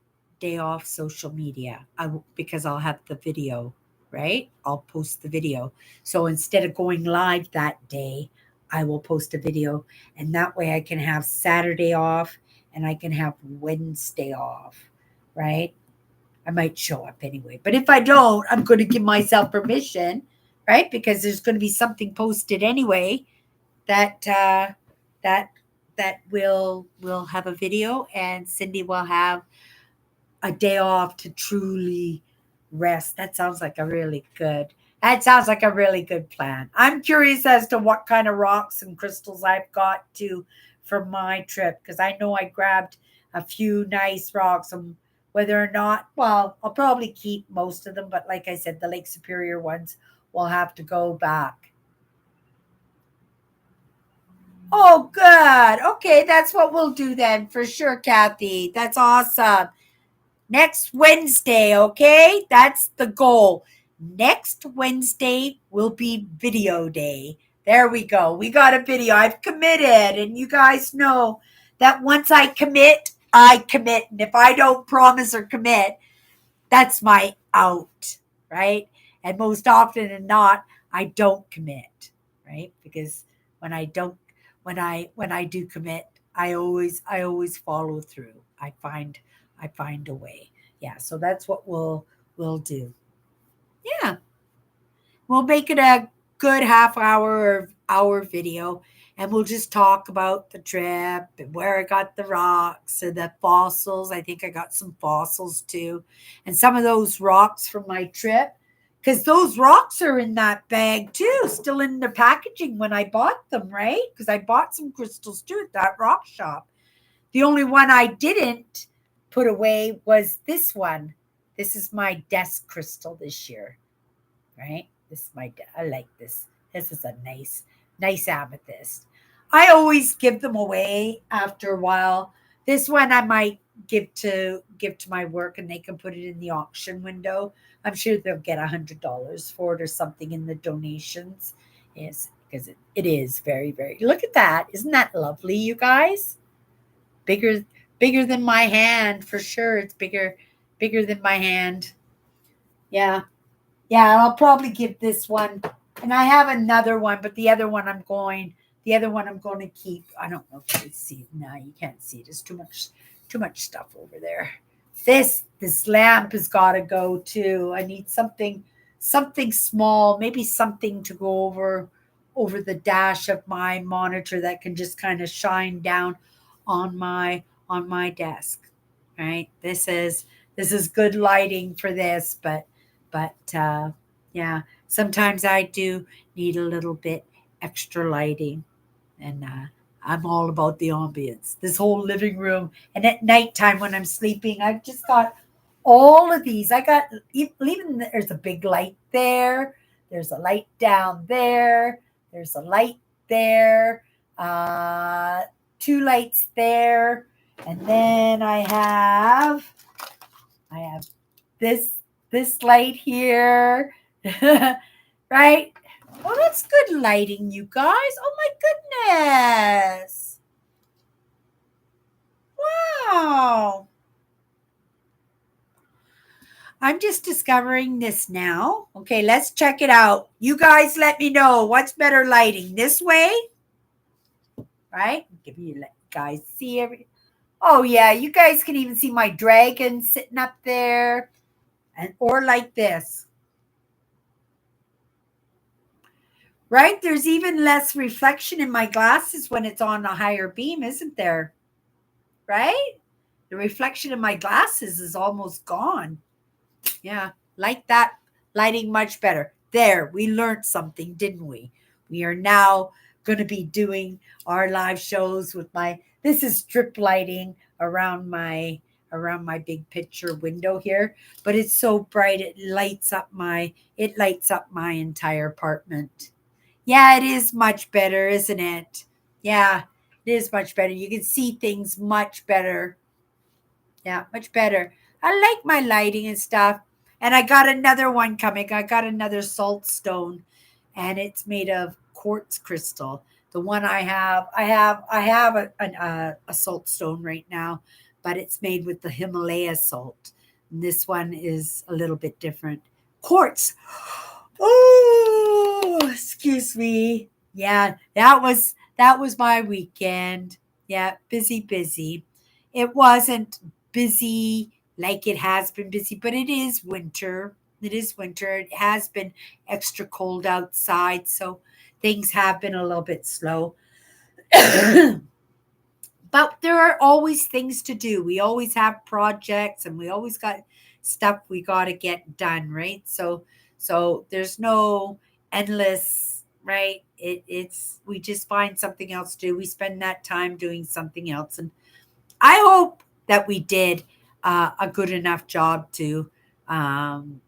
day off social media because I'll have the video right? I'll post the video. So instead of going live that day, I will post a video, and that way I can have Saturday off and I can have Wednesday off, right? I might show up anyway. But if I don't, I'm going to give myself permission, right? Because there's going to be something posted anyway that that that will have a video, and Cindy will have a day off to truly rest. That sounds like a really good. That sounds like a really good plan. I'm curious as to what kind of rocks and crystals I've got to for my trip, because I know I grabbed a few nice rocks, and whether or not, well, I'll probably keep most of them, but like I said, the Lake Superior ones will have to go back. Oh, good. Okay, that's what we'll do then for sure, Kathy. That's awesome. Next Wednesday, okay? That's the goal. Next Wednesday will be video day. There we go. We got a video. I've committed, and you guys know that once I commit, I commit. And if I don't promise or commit, that's my out, right? And most often than not, I don't commit, right? Because when I don't, when I do commit, I always follow through. I find a way. Yeah, so that's what we'll do. Yeah, we'll make it a good half hour or hour video, and we'll just talk about the trip and where I got the rocks and the fossils. I think I got some fossils too, and some of those rocks from my trip, because those rocks are in that bag too, still in the packaging when I bought them, right? Because I bought some crystals too at that rock shop. The only one I didn't put away was this one. This is my desk crystal this year, right? This is I like this. This is a nice amethyst. I always give them away after a while. This one I might give to my work, and they can put it in the auction window. I'm sure they'll get $100 for it or something in the donations. Yes, because it is very. Look at that. Isn't that lovely, you guys? Bigger than my hand for sure. It's bigger than my hand. Yeah. Yeah, I'll probably give this one. And I have another one, but the other one I'm going to keep. I don't know if you can see it. No, you can't see it. There's too much stuff over there. This lamp has got to go too. I need something small, maybe something to go over the dash of my monitor that can just kind of shine down on my desk. Right? This is good lighting for this, but yeah, sometimes I do need a little bit extra lighting, and I'm all about the ambience. This whole living room, and at nighttime when I'm sleeping, I've just got all of these. I got even there's a big light there. There's a light down there. There's a light there. Uh, Two lights there, and then I have this light here, right? Oh, that's good lighting, you guys. Oh my goodness. Wow. I'm just discovering this now. Okay, let's check it out. You guys let me know what's better lighting. This way, right? Give you guys see every. Oh yeah, you guys can even see my dragon sitting up there, and or like this. Right? There's even less reflection in my glasses when it's on a higher beam, isn't there? Right? The reflection in my glasses is almost gone. Yeah, like that lighting much better. There, we learned something, didn't we? We are now going to be doing our live shows with this is strip lighting around my big picture window here, but it's so bright it lights up my entire apartment. Yeah, it is much better, isn't it? Yeah, it is much better. You can see things much better. Yeah, much better. I like my lighting and stuff. And I got another one coming. I got another salt stone, and it's made of quartz crystal. The one I have a salt stone right now, but it's made with the Himalaya salt. And this one is a little bit different. Courts. Oh, excuse me. Yeah, that was my weekend. Yeah, busy, busy. It wasn't busy like it has been busy, but it is winter. It is winter. It has been extra cold outside, so things have been a little bit slow. But there are always things to do. We always have projects and we always got stuff we got to get done, right? So there's no endless, right? It's we just find something else to do. We spend that time doing something else, and I hope that we did a good enough job to um,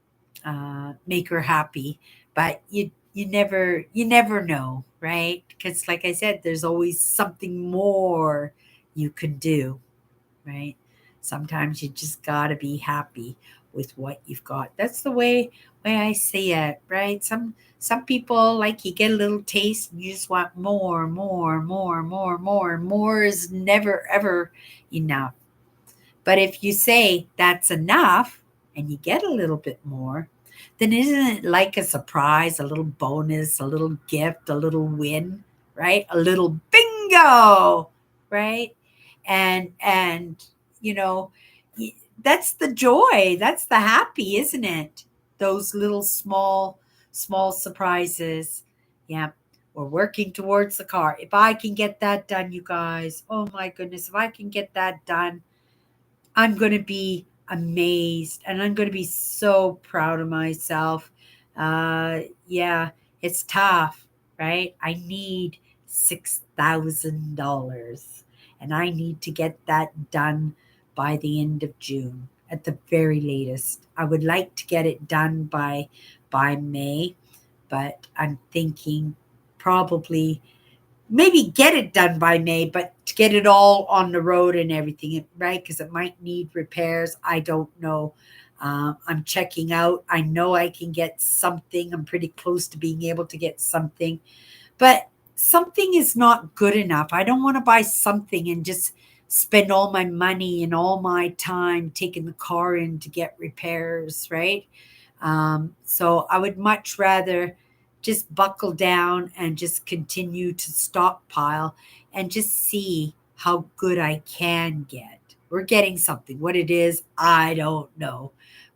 make her happy. But you never know, right? Because like I said, there's always something more you can do, right? Sometimes you just gotta be happy with what you've got. That's the way I see it, right? Some people like you get a little taste and you just want more, more, more, more, more. More is never ever enough. But if you say that's enough and you get a little bit more, then isn't it like a surprise, a little bonus, a little gift, a little win, right? A little bingo, right? And you know, that's the joy, that's the happy, isn't it? Those little small surprises. Yeah. We're working towards the car. If I can get that done, you guys, oh my goodness, if I can get that done, I'm going to be amazed and I'm going to be so proud of myself. Yeah, it's tough, right? I need $6,000 and I need to get that done by the end of June at the very latest. I would like to get it done by May, but I'm thinking probably maybe get it done by May, but to get it all on the road and everything, right? Because it might need repairs. I don't know. I'm checking out. I know I can get something. I'm pretty close to being able to get something, but something is not good enough. I don't want to buy something and just spend all my money and all my time taking the car in to get repairs, right? So I would much rather just buckle down and just continue to stockpile and just see how good I can get. We're getting something. What it is, I don't know,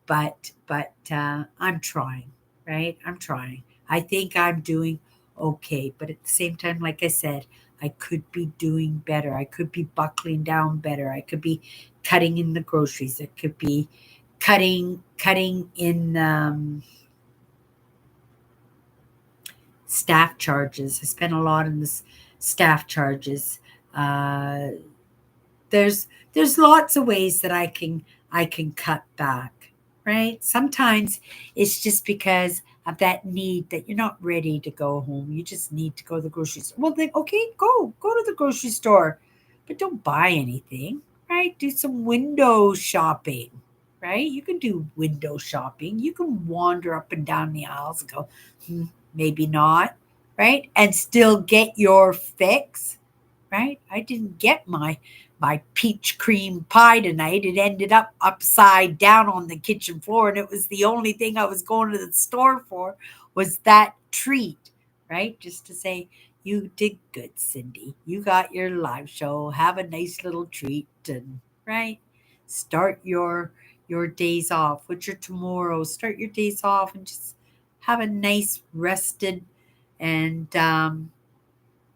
but I'm trying, right? I'm trying. I think I'm doing okay, but at the same time, like I said, I could be doing better. I could be buckling down better. I could be cutting in the groceries. It could be cutting in staff charges. I spent a lot on this staff charges. Uh, there's lots of ways that I can cut back, right? Sometimes it's just because of that need that you're not ready to go home. You just need to go to the grocery store. Well, then okay, go to the grocery store, but don't buy anything, right? Do some window shopping, right? You can do window shopping. You can wander up and down the aisles and go, maybe not, right? And still get your fix, right? I didn't get my peach cream pie tonight. It ended up upside down on the kitchen floor, and it was the only thing I was going to the store for was that treat, right? Just to say, you did good, Cindy. You got your live show. Have a nice little treat, and right, start your days off. What's your tomorrow? Start your days off and just have a nice rested and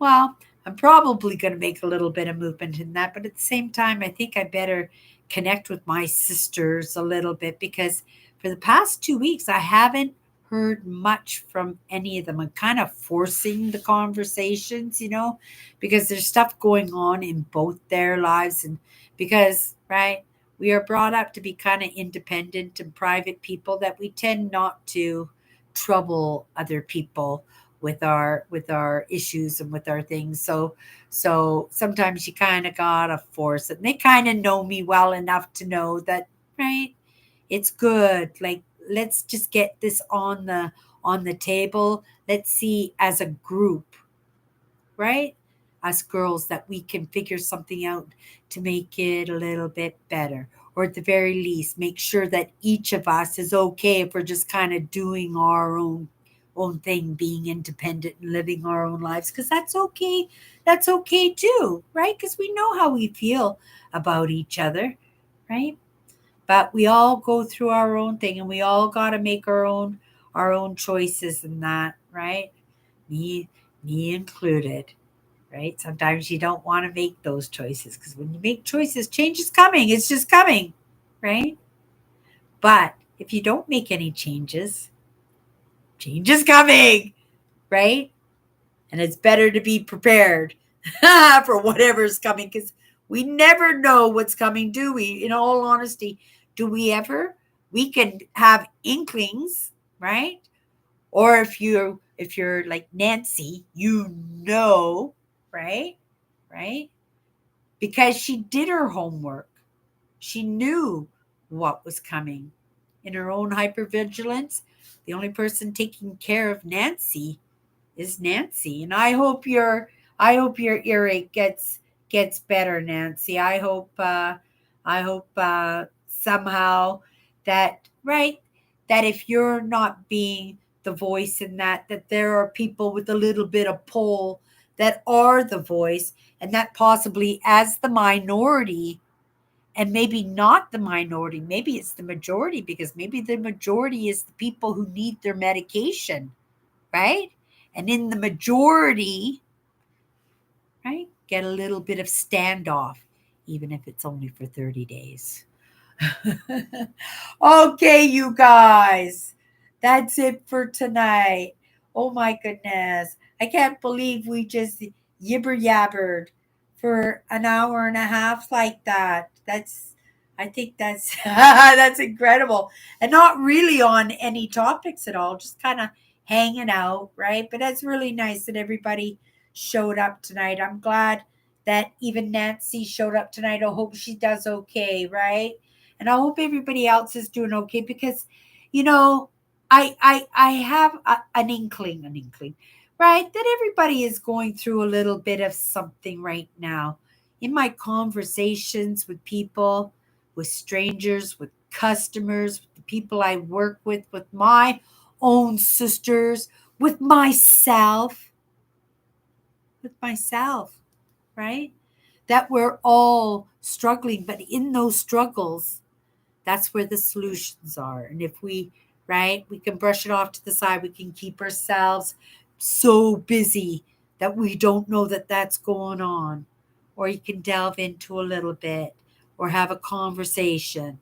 well, I'm probably going to make a little bit of movement in that, but at the same time, I think I better connect with my sisters a little bit because for the past 2 weeks, I haven't heard much from any of them. I'm kind of forcing the conversations, because there's stuff going on in both their lives. And because, right, we are brought up to be kind of independent and private people that we tend not to trouble other people with our issues and with our things. So sometimes you kind of gotta force it. And they kind of know me well enough to know that, right, it's good. Like, let's just get this on the table. Let's see as a group, right? Us girls, that we can figure something out to make it a little bit better. or at the very least, make sure that each of us is okay if we're just kind of doing our own thing, being independent and living our own lives, because that's okay. That's okay too, right? Because we know how we feel about each other, right? But we all go through our own thing, and we all got to make our own choices in that, right? Me me included, right? Sometimes you don't want to make those choices, because when you make choices, change is coming. It's just coming, right? But if you don't make any changes, change is coming, right? And it's better to be prepared for whatever's coming, because we never know what's coming, do we? In all honesty, do we ever? We can have inklings, right? Or if you're like Nancy, right? Right? Because she did her homework. She knew what was coming. In her own hypervigilance, the only person taking care of Nancy is Nancy. And I hope your earache gets better, Nancy. I hope somehow that, right, that if you're not being the voice in that there are people with a little bit of pull that are the voice, and that possibly as the minority, and maybe not the minority, maybe it's the majority, because maybe the majority is the people who need their medication, right? And in the majority, right, get a little bit of standoff, even if it's only for 30 days. Okay, you guys, that's it for tonight. Oh my goodness. I can't believe we just yibber yabbered for an hour and a half like that. I think that's that's incredible. And not really on any topics at all, just kind of hanging out, right? But that's really nice that everybody showed up tonight. I'm glad that even Nancy showed up tonight. I hope she does okay, right? And I hope everybody else is doing okay, because, you know, I have an inkling, right, that everybody is going through a little bit of something right now. In my conversations with people, with strangers, with customers, with the people I work with my own sisters, with myself, right? That we're all struggling, but in those struggles, that's where the solutions are. And if we, right, we can brush it off to the side, we can keep ourselves so busy that we don't know that that's going on. Or you can delve into a little bit, or have a conversation,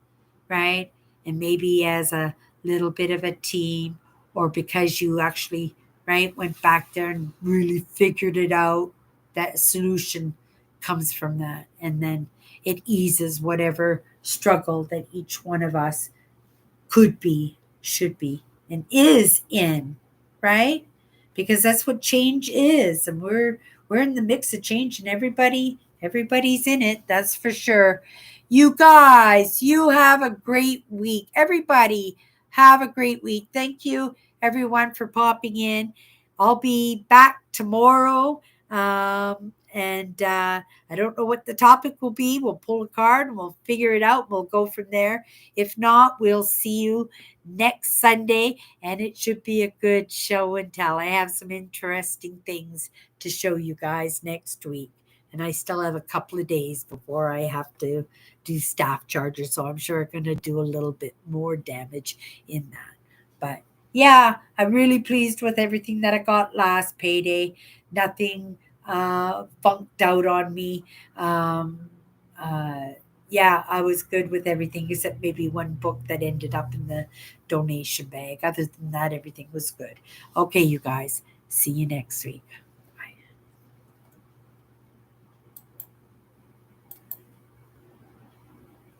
right? And maybe as a little bit of a team, or because you actually, right, went back there and really figured it out, that solution comes from that. And then it eases whatever struggle that each one of us could be, should be, and is in, right? Because that's what change is. And we're in the mix of change, and everybody's in it, that's for sure. You guys, you have a great week. Everybody have a great week. Thank you everyone for popping in. I'll be back tomorrow. And I don't know what the topic will be. We'll pull a card and we'll figure it out. We'll go from there. If not, we'll see you next Sunday, and it should be a good show and tell. I have some interesting things to show you guys next week, and I still have a couple of days before I have to do staff charges, so I'm sure I'm going to do a little bit more damage in that. But yeah, I'm really pleased with everything that I got last payday. Nothing funked out on me. Um, uh, yeah, I was good with everything except maybe one book that ended up in the donation bag. Other than that, everything was good. Okay, you guys, see you next week.